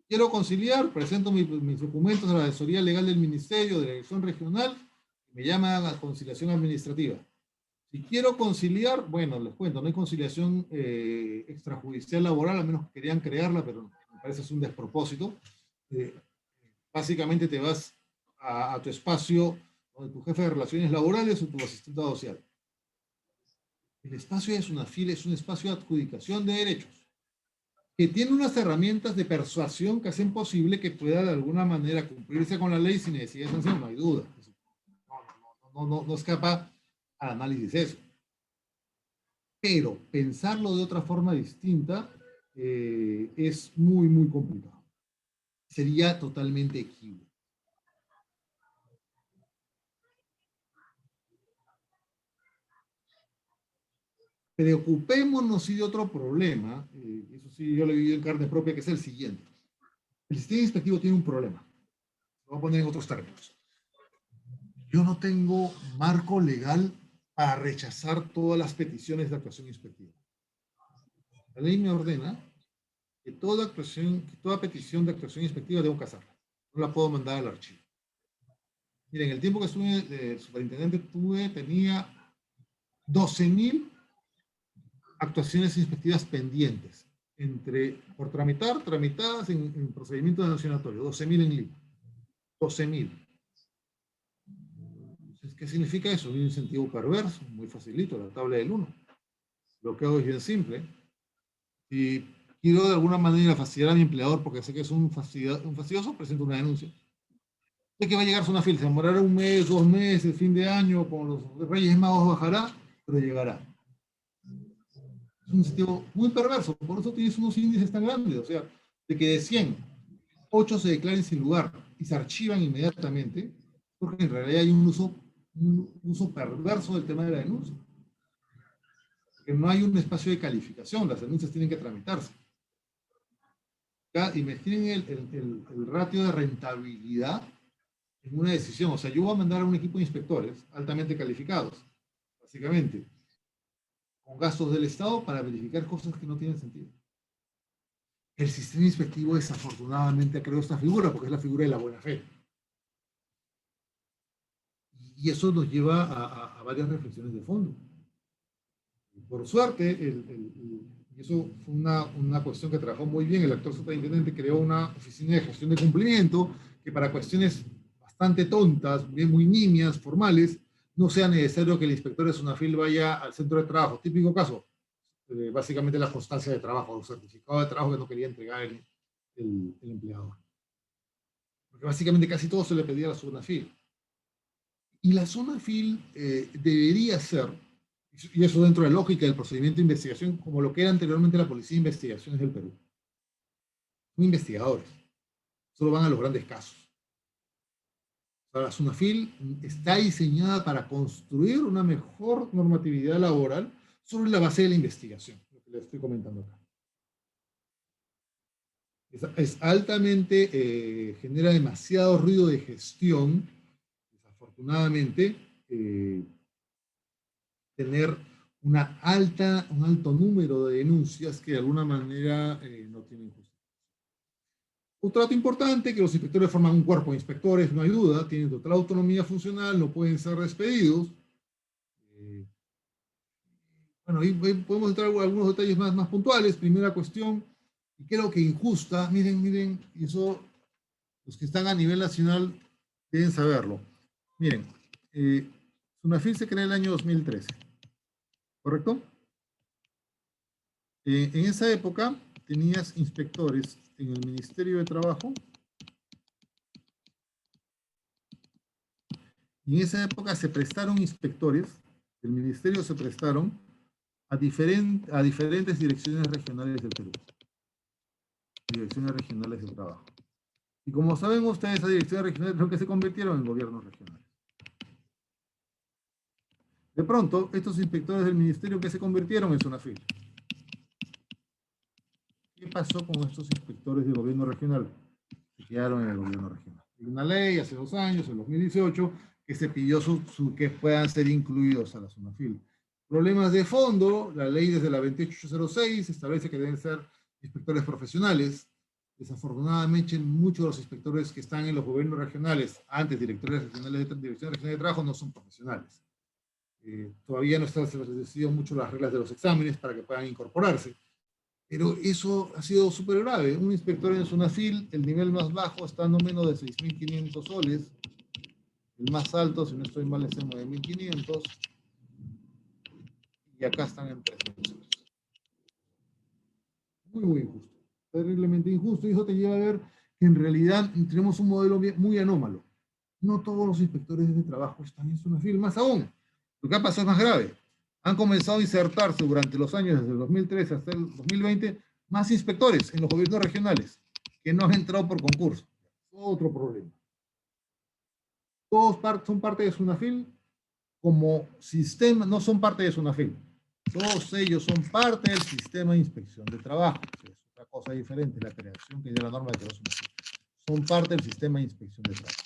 Quiero conciliar, presento mis documentos a la asesoría legal del ministerio, de la dirección regional, me llaman a conciliación administrativa. Si quiero conciliar, bueno, les cuento, no hay conciliación extrajudicial laboral, a menos que querían crearla, pero me parece es un despropósito. Básicamente te vas a tu espacio, donde tu jefe de relaciones laborales o tu asistente social. El espacio de Sunafil es un espacio de adjudicación de derechos, que tiene unas herramientas de persuasión que hacen posible que pueda de alguna manera cumplirse con la ley sin necesidad de sanción, no hay duda. No escapa al análisis eso. Pero pensarlo de otra forma distinta es muy, muy complicado. Sería totalmente equívoco. Preocupémonos sí de otro problema, eso sí yo lo he vivido en carne propia, que es el siguiente. El sistema inspectivo tiene un problema. Lo voy a poner en otros términos. Yo no tengo marco legal para rechazar todas las peticiones de actuación inspectiva. La ley me ordena que toda petición de actuación inspectiva debo casarla. No la puedo mandar al archivo. Miren, el tiempo que estuve de superintendente tenía 12.000 actuaciones inspectivas pendientes por tramitadas en procedimiento sancionatorio, 12.000 en Lima. 12.000. ¿Qué significa eso? Un incentivo perverso, muy facilito, la tabla del 1. Lo que hago es bien simple. Si quiero de alguna manera fastidiar a mi empleador porque sé que es un fastidioso, presento una denuncia. Sé que va a llegar Sunafil, se demorará 1 mes, 2 meses, fin de año, con los Reyes Magos bajará, pero llegará. Es un incentivo muy perverso, por eso tienes unos índices tan grandes, o sea, de que de 100, 8 se declaren sin lugar y se archivan inmediatamente, porque en realidad hay un uso perverso del tema de la denuncia. Que no hay un espacio de calificación, las denuncias tienen que tramitarse. Imaginen el ratio de rentabilidad en una decisión. O sea, yo voy a mandar a un equipo de inspectores altamente calificados, básicamente, con gastos del Estado para verificar cosas que no tienen sentido. El sistema inspectivo desafortunadamente ha creado esta figura porque es la figura de la buena fe. Y eso nos lleva a varias reflexiones de fondo. Por suerte, y eso fue una cuestión que trabajó muy bien, el actual superintendente creó una oficina de gestión de cumplimiento que para cuestiones bastante tontas, muy nimias, formales, no sea necesario que el inspector de Sunafil vaya al centro de trabajo. Típico caso, básicamente la constancia de trabajo, el certificado de trabajo que no quería entregar el empleador. Porque básicamente casi todo se le pedía a la Sunafil. Y la SUNAFIL debería ser, y eso dentro de la lógica del procedimiento de investigación, como lo que era anteriormente la Policía de Investigaciones del Perú. Son investigadores, solo van a los grandes casos. O sea, la SUNAFIL está diseñada para construir una mejor normatividad laboral sobre la base de la investigación, lo que les estoy comentando acá. Es altamente, genera demasiado ruido de gestión, desafortunadamente, tener un alto número de denuncias que de alguna manera no tienen justicia. Otro dato importante, que los inspectores forman un cuerpo de inspectores, no hay duda, tienen total autonomía funcional, no pueden ser despedidos. Bueno, ahí podemos entrar en algunos detalles más puntuales. Primera cuestión, y creo que injusta, miren, y eso los que están a nivel nacional deben saberlo. Miren, SUNAFIL se crea en el año 2013, ¿correcto? En esa época tenías inspectores en el Ministerio de Trabajo, y en esa época se prestaron inspectores, del Ministerio se prestaron a diferentes direcciones regionales del Perú, direcciones regionales de trabajo. Y como saben ustedes, esas direcciones regionales son que se convirtieron en gobiernos regionales. De pronto, estos inspectores del ministerio que se convirtieron en SUNAFIL. ¿Qué pasó con estos inspectores del gobierno regional? Se quedaron en el gobierno regional. Hay una ley hace 2 años, en 2018, que se pidió que puedan ser incluidos a la SUNAFIL. Problemas de fondo, la ley desde la 28806 establece que deben ser inspectores profesionales. Desafortunadamente, muchos de los inspectores que están en los gobiernos regionales, antes directores regionales de dirección regional de trabajo, no son profesionales. Todavía no están establecidas mucho las reglas de los exámenes para que puedan incorporarse. Pero eso ha sido súper grave. Un inspector en SUNAFIL, el nivel más bajo está no menos de 6.500 soles. El más alto, si no estoy mal, es en 9.500. Y acá están en 3.000 soles. Muy injusto. Terriblemente injusto. Y eso te lleva a ver que en realidad tenemos un modelo muy anómalo. No todos los inspectores de trabajo están en SUNAFIL. Más aún, lo que ha pasado es más grave. Han comenzado a insertarse durante los años desde el 2013 hasta el 2020 más inspectores en los gobiernos regionales que no han entrado por concurso. Otro problema. Todos son parte de SUNAFIL como sistema, no son parte de SUNAFIL. Todos ellos son parte del sistema de inspección de trabajo. Es otra cosa diferente, la creación que de la norma de que SUNAFIL. Son parte del sistema de inspección de trabajo.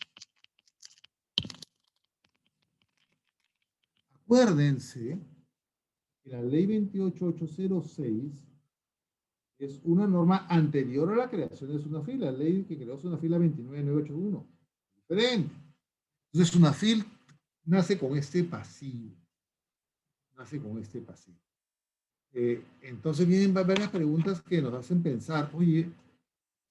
Acuérdense que la ley 28806 es una norma anterior a la creación de SUNAFIL, la ley que creó SUNAFIL, la 29981. Diferente. Entonces SUNAFIL nace con este pasivo. Entonces vienen varias preguntas que nos hacen pensar, oye,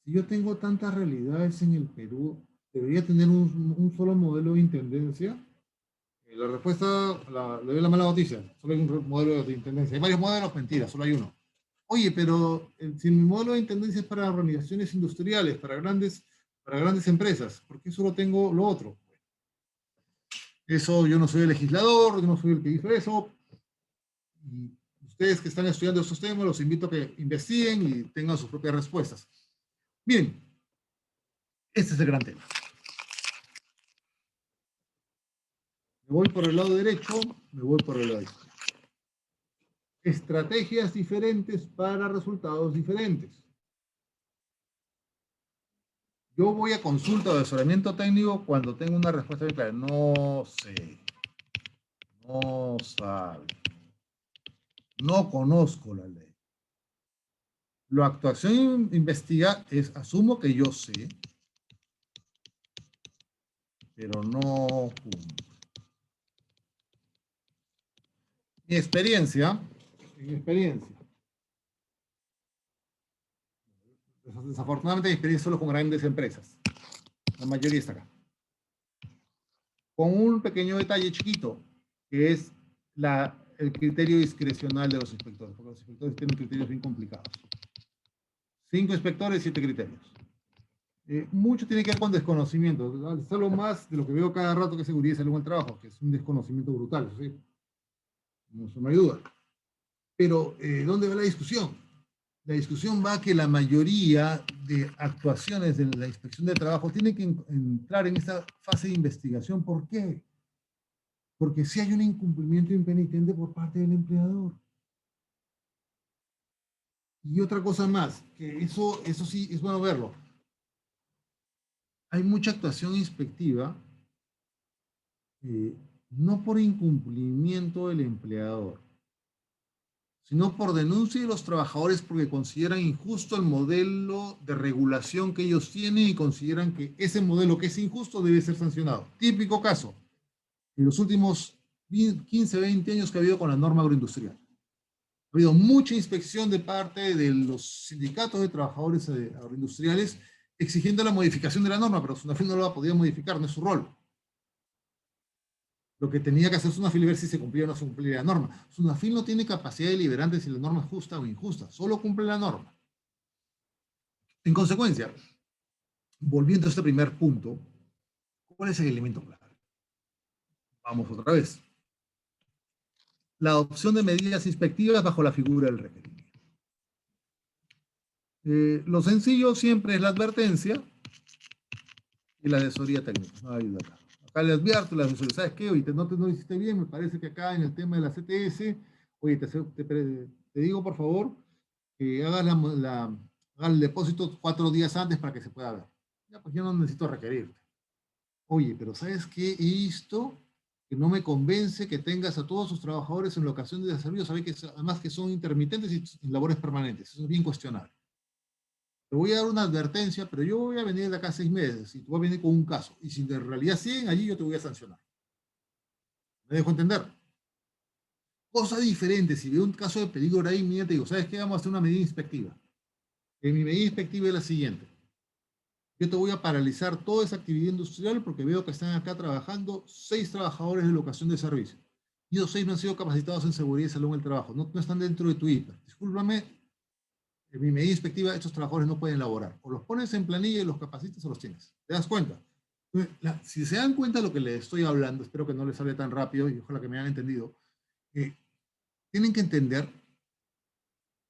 si yo tengo tantas realidades en el Perú, ¿debería tener un solo modelo de intendencia? La respuesta, le doy la mala noticia, solo hay un modelo de intendencia. Hay varios modelos, mentira, solo hay uno. Oye, pero si mi modelo de intendencia es para organizaciones industriales, para grandes empresas, ¿por qué solo tengo lo otro? Eso, yo no soy el legislador, yo no soy el que hizo eso. Y ustedes que están estudiando estos temas, los invito a que investiguen y tengan sus propias respuestas. Miren, este es el gran tema. Me voy por el lado derecho, me voy por el lado izquierdo. Estrategias diferentes para resultados diferentes. Yo voy a consulta o asesoramiento técnico cuando tengo una respuesta bien clara. No sé. No sabe. No conozco la ley. La actuación investiga es, asumo que yo sé, pero no cumplo. Mi experiencia, desafortunadamente mi experiencia solo con grandes empresas, la mayoría está acá, con un pequeño detalle chiquito, que es el criterio discrecional de los inspectores, porque los inspectores tienen criterios bien complicados. 5 inspectores, 7 criterios. Mucho tiene que ver con desconocimiento. Es algo más de lo que veo cada rato que seguridad y salud en el trabajo, que es un desconocimiento brutal, ¿sí? Eso no hay duda. Pero, ¿dónde va la discusión? La discusión va a que la mayoría de actuaciones de la inspección de trabajo tienen que entrar en esta fase de investigación. ¿Por qué? Porque si hay un incumplimiento impenitente por parte del empleador. Y otra cosa más, que eso sí es bueno verlo. Hay mucha actuación inspectiva, no por incumplimiento del empleador, sino por denuncia de los trabajadores porque consideran injusto el modelo de regulación que ellos tienen y consideran que ese modelo que es injusto debe ser sancionado. Típico caso, en los últimos 15, 20 años que ha habido con la norma agroindustrial. Ha habido mucha inspección de parte de los sindicatos de trabajadores agroindustriales exigiendo la modificación de la norma, pero SUNAFIL no lo ha podido modificar, no es su rol. Lo que tenía que hacer SUNAFIL es ver si se cumplía o no se cumplía la norma. SUNAFIL no tiene capacidad deliberante si la norma es justa o injusta, solo cumple la norma. En consecuencia, volviendo a este primer punto, ¿cuál es el elemento clave? Vamos otra vez. La adopción de medidas inspectivas bajo la figura del requerimiento. Lo sencillo siempre es la advertencia y la asesoría técnica. No hay duda acá. Acá le advierto, la asesoría, ¿sabes qué? Oye, no lo hiciste bien, me parece que acá en el tema de la CTS, oye, te digo por favor que hagas hagas el depósito 4 días antes para que se pueda ver. Ya, pues yo no necesito requerirte. Oye, pero ¿sabes qué? He visto que no me convence que tengas a todos sus trabajadores en locación de servicio, sabes que además que son intermitentes y en labores permanentes. Eso es bien cuestionable. Te voy a dar una advertencia, pero yo voy a venir de acá 6 meses y tú vas a venir con un caso. Y si en realidad siguen allí, yo te voy a sancionar. ¿Me dejo entender? Cosa diferente, si veo un caso de peligro ahí, mira, te digo, ¿sabes qué? Vamos a hacer una medida inspectiva. Mi medida inspectiva es la siguiente. Yo te voy a paralizar toda esa actividad industrial porque veo que están acá trabajando 6 trabajadores de locación de servicio. Y esos 6 no han sido capacitados en seguridad y salud en el trabajo. No, no están dentro de tu IPA. Discúlpame, en mi medida inspectiva, estos trabajadores no pueden laborar. O los pones en planilla y los capacitas o los tienes. ¿Te das cuenta? Si se dan cuenta de lo que les estoy hablando, espero que no les hable tan rápido y ojalá que me hayan entendido, tienen que entender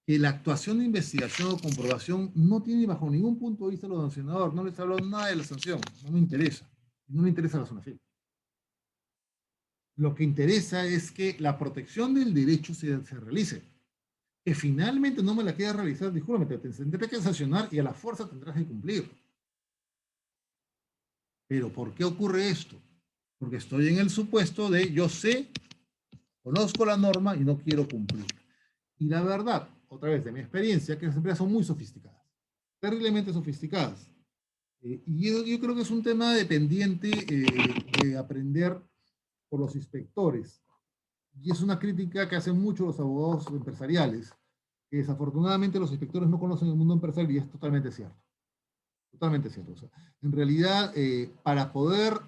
que la actuación de investigación o comprobación no tiene bajo ningún punto de vista lo sancionador. No les hablo nada de la sanción. No me interesa. No me interesa la SUNAFIL. Lo que interesa es que la protección del derecho se realice. Que finalmente no me la queda realizar, discúlpame, te tendré que sancionar y a la fuerza tendrás que cumplir. Pero ¿por qué ocurre esto? Porque estoy en el supuesto de yo sé, conozco la norma y no quiero cumplir. Y la verdad, otra vez de mi experiencia, que las empresas son muy sofisticadas, terriblemente sofisticadas. Y yo creo que es un tema dependiente de aprender por los inspectores. Y es una crítica que hacen muchos los abogados empresariales, que desafortunadamente los inspectores no conocen el mundo empresarial y es totalmente cierto. Totalmente cierto. O sea, en realidad, para poder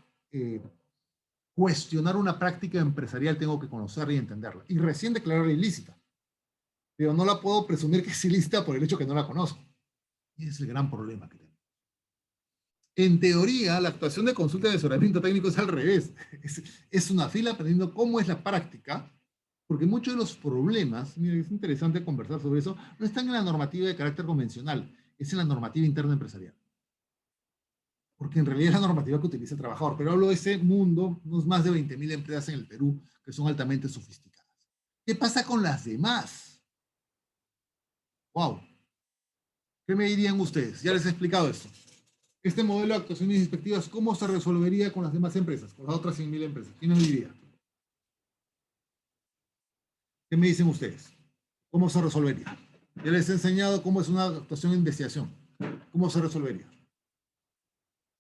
cuestionar una práctica empresarial tengo que conocerla y entenderla. Y recién declararla ilícita. Pero no la puedo presumir que es ilícita por el hecho que no la conozco. Y ese es el gran problema que tengo. En teoría, la actuación de consulta de asesoramiento técnico es al revés. Es una fila aprendiendo cómo es la práctica, porque muchos de los problemas, mira, es interesante conversar sobre eso, no están en la normativa de carácter convencional, es en la normativa interna empresarial. Porque en realidad es la normativa que utiliza el trabajador. Pero hablo de ese mundo, unos más de 20.000 empresas en el Perú que son altamente sofisticadas. ¿Qué pasa con las demás? ¡Wow! ¿Qué me dirían ustedes? Ya les he explicado esto. Este modelo de actuaciones inspectivas, ¿cómo se resolvería con las demás empresas, con las otras 100.000 empresas? ¿Quién nos diría? ¿Qué me dicen ustedes? ¿Cómo se resolvería? Ya les he enseñado cómo es una actuación de investigación. ¿Cómo se resolvería?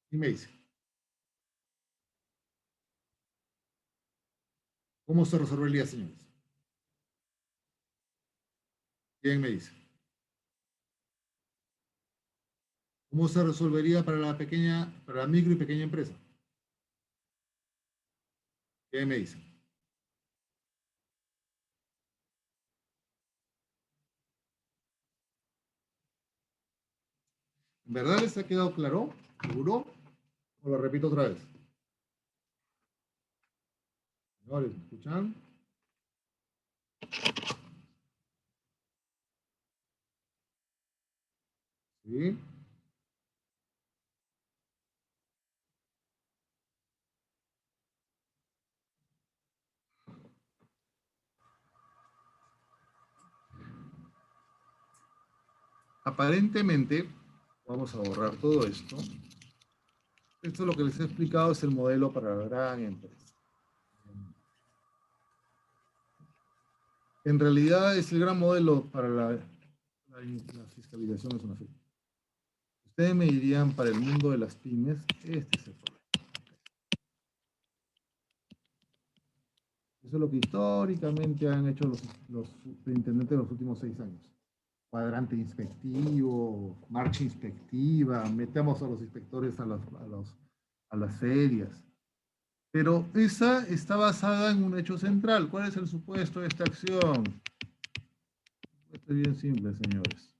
¿Quién me dice? ¿Cómo se resolvería, señores? ¿Quién me dice? ¿Cómo se resolvería para la micro y pequeña empresa? ¿Quién me dice? ¿En verdad les ha quedado claro? ¿Seguro? ¿O lo repito otra vez? Señores, ¿me escuchan? ¿Sí? Aparentemente, vamos a borrar todo esto. Esto lo que les he explicado es el modelo para la gran empresa. En realidad es el gran modelo para la fiscalización es una firma. Ustedes me dirían para el mundo de las pymes, este es el problema. Eso es lo que históricamente han hecho los superintendentes de los últimos 6 años. Cuadrante inspectivo, marcha inspectiva, metemos a los inspectores a las ferias. Pero esa está basada en un hecho central. ¿Cuál es el supuesto de esta acción? Esto es bien simple, señores.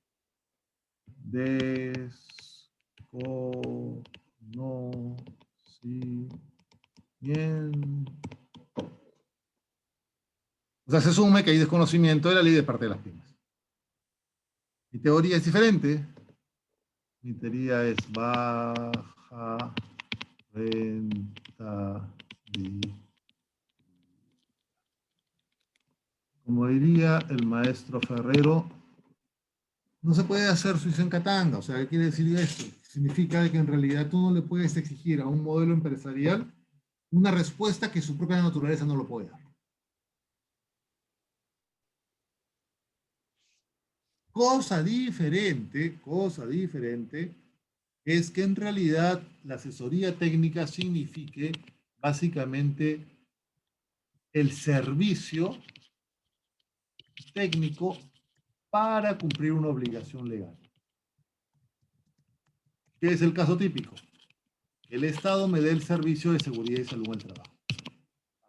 Desconocimiento. O sea, se asume que hay desconocimiento de la ley de parte de las pymes. Mi teoría es diferente. Mi teoría es baja rentabilidad. Como diría el maestro Ferrero, no se puede hacer suizo en Katanga. O sea, ¿qué quiere decir esto? Significa que en realidad tú no le puedes exigir a un modelo empresarial una respuesta que su propia naturaleza no lo puede dar. Cosa diferente es que en realidad la asesoría técnica signifique básicamente el servicio técnico para cumplir una obligación legal. ¿Qué es el caso típico? El Estado me dé el servicio de seguridad y salud en el trabajo.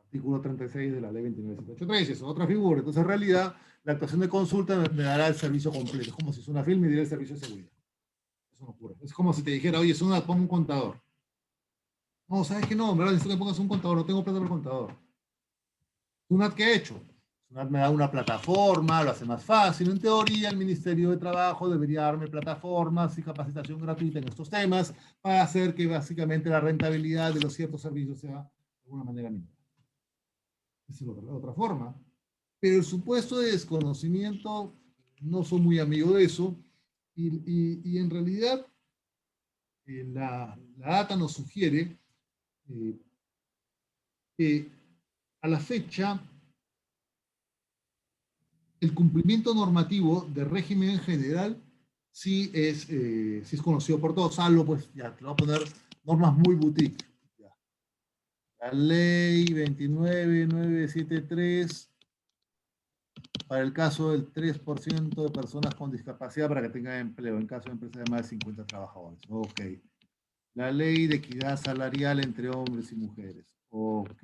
Artículo 36 de la ley 29.783, es otra figura. Entonces, en realidad, la actuación de consulta me dará el servicio completo. Es como si es una firma y diera el servicio de seguridad. Eso no ocurre. Es como si te dijera, oye, pon un contador. No, ¿sabes qué? No, ¿verdad? Necesito que pongas un contador. No tengo plata para el contador. ¿Sunat qué ha hecho? Sunat me da una plataforma, lo hace más fácil. En teoría, el Ministerio de Trabajo debería darme plataformas y capacitación gratuita en estos temas para hacer que básicamente la rentabilidad de los ciertos servicios sea de alguna manera mínima. Esa es la otra forma. Pero el supuesto de desconocimiento, no soy muy amigo de eso. Y en realidad, la data nos sugiere que a la fecha, el cumplimiento normativo del régimen en general sí es conocido por todos, salvo, pues, ya, te voy a poner normas muy boutique. Ya. La ley 29973 para el caso del 3% de personas con discapacidad para que tengan empleo, en caso de empresas de más de 50 trabajadores. Ok. La ley de equidad salarial entre hombres y mujeres. Ok.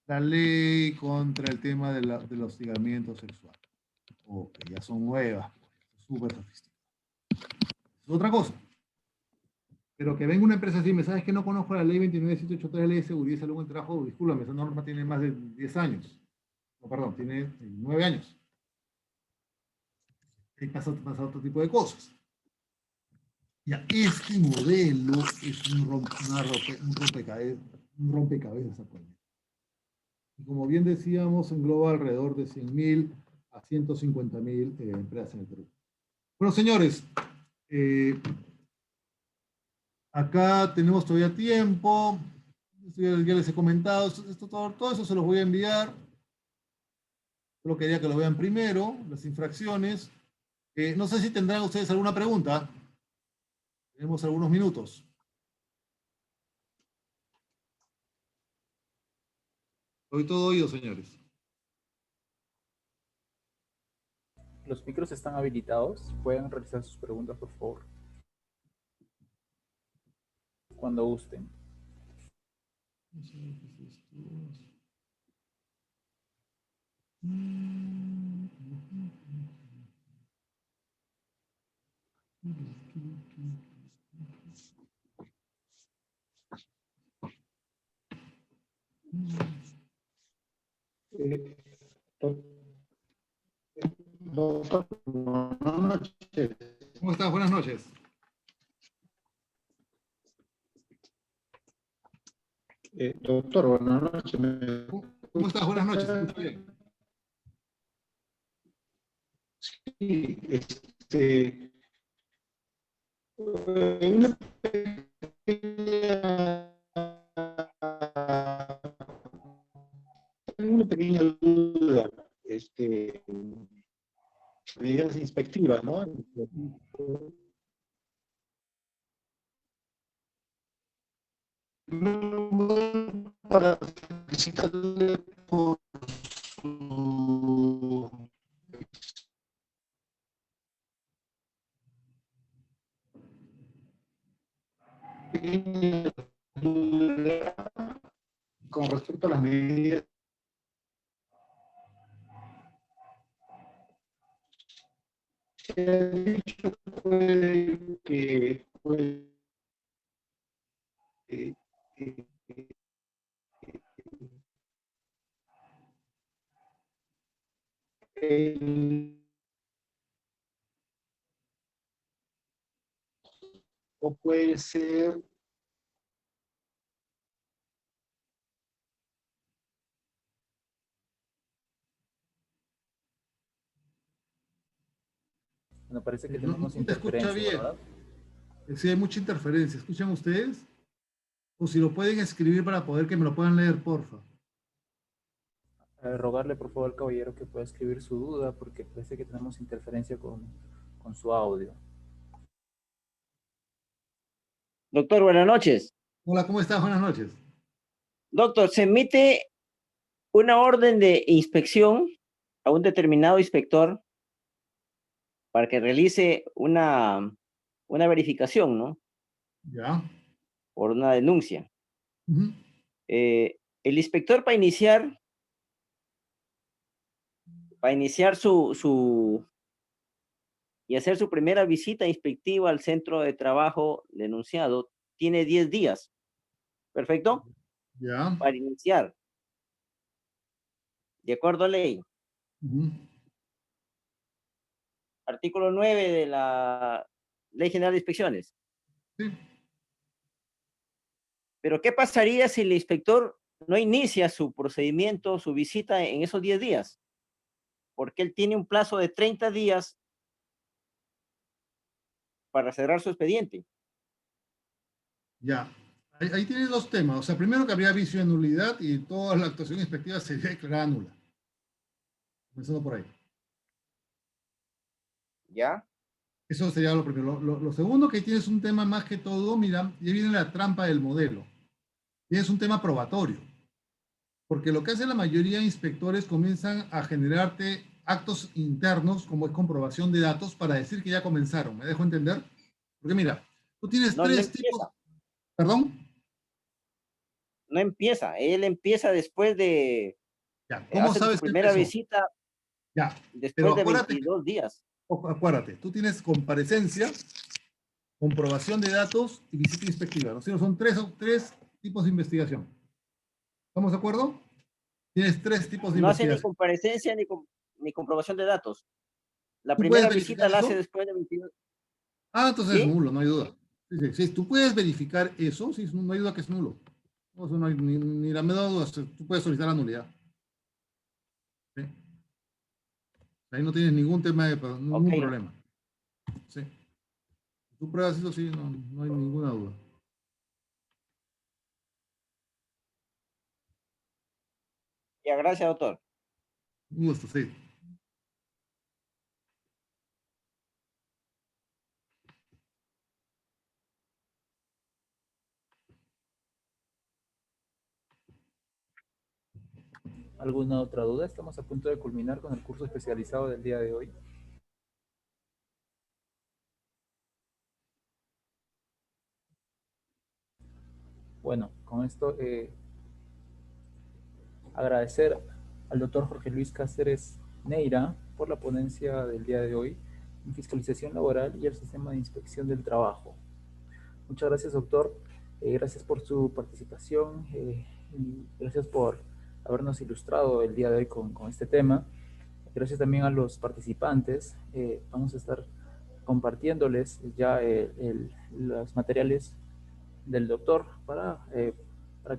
La ley contra el tema del hostigamiento sexual. Ok, ya son nuevas, súper sofisticadas. Es otra cosa. Pero que venga una empresa así, me sabes que no conozco la ley 29.783, la ley de seguridad y salud en el trabajo, discúlpame, esa norma tiene más de 10 años. No, perdón, tiene 9 años. Y pasa otro tipo de cosas. Ya, este modelo es un rompecabezas actualmente. Y como bien decíamos, engloba alrededor de 100.000 a 150.000 empresas en el Perú. Bueno, señores, acá tenemos todavía tiempo. Ya les he comentado, todo eso se los voy a enviar. Solo quería que lo vean primero, las infracciones. No sé si tendrán ustedes alguna pregunta. Tenemos algunos minutos. Soy todo oído, señores. Los micros están habilitados. Pueden realizar sus preguntas, por favor. Cuando gusten. Doctor, buenas noches. ¿Cómo estás? Buenas noches. Doctor, buenas noches. ¿Cómo estás? Buenas noches. ¿Se escucha bien? Sí, una pequeña duda, medidas inspectivas, ¿no? Para felicitarle por su pequeña duda con respecto a las medidas. Se ha dicho que eh, eh, el- o puede ser Bueno, parece que No, tenemos no te escucha interferencia, bien. ¿verdad? Sí, hay mucha interferencia. ¿Escuchan ustedes? O si lo pueden escribir para poder que me lo puedan leer, porfa. Rogarle por favor al caballero que pueda escribir su duda porque parece que tenemos interferencia con su audio. Doctor, buenas noches. Hola, ¿cómo estás? Buenas noches. Doctor, se emite una orden de inspección a un determinado inspector para que realice una verificación, ¿no? Ya. Por una denuncia. Ujú. El inspector para iniciar y hacer su primera visita inspectiva al centro de trabajo denunciado, tiene 10 días. ¿Perfecto? Ya. Para iniciar. De acuerdo a ley. Ujú. Artículo 9 de la Ley General de Inspecciones. Sí. Pero ¿qué pasaría si el inspector no inicia su procedimiento, su visita en esos 10 días? Porque él tiene un plazo de 30 días para cerrar su expediente. Ya. Ahí tienes dos temas. O sea, primero que habría vicio de nulidad y toda la actuación inspectiva sería declarada nula. Empezando por ahí. ¿Ya? Eso sería lo primero. Lo segundo que tienes un tema más que todo, mira, ya viene la trampa del modelo. Tienes un tema probatorio. Porque lo que hace la mayoría de inspectores comienzan a generarte actos internos como es comprobación de datos para decir que ya comenzaron. ¿Me dejo entender? Porque mira, tú tienes No, no tres tipos. empieza. ¿Perdón? No empieza. Él empieza después de, Ya. ¿Cómo hace su sabes que primera empezó? visita Ya. Pero después de acuérdate, 22 días. acuérdate, tú tienes comparecencia, comprobación de datos y visita inspectiva. ¿No? Son tres tipos de investigación. ¿Estamos de acuerdo? Tienes tres tipos de No hace ni investigación. comparecencia ni comprobación de datos. La ¿Tú puedes primera verificar visita la hace eso? después de 22. Ah, entonces es ¿Sí? nulo, no hay duda. Sí, sí, sí, tú puedes verificar eso, sí, no hay duda que es nulo. No, eso no hay ni la menor duda, tú puedes solicitar la nulidad. ¿Sí? Ahí no tienes ningún tema, Ok. ningún problema. ¿Sí? Tú pruebas eso, sí, no hay ninguna duda. Ya, gracias, doctor. Un gusto, sí. ¿Alguna otra duda? Estamos a punto de culminar con el curso especializado del día de hoy. Bueno, con esto agradecer al doctor Jorge Luis Cáceres Neira por la ponencia del día de hoy en fiscalización laboral y el sistema de inspección del trabajo. Muchas gracias, doctor. Gracias por su participación y gracias por habernos ilustrado el día de hoy con este tema. Gracias también a los participantes. Vamos a estar compartiéndoles ya los materiales del doctor para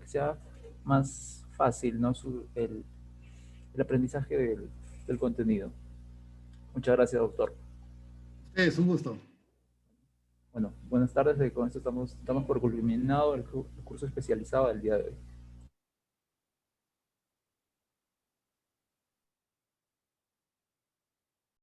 que sea más fácil, ¿no? El aprendizaje del contenido. Muchas gracias, doctor. Es un gusto. Bueno, buenas tardes. Con esto damos por culminado el curso especializado del día de hoy.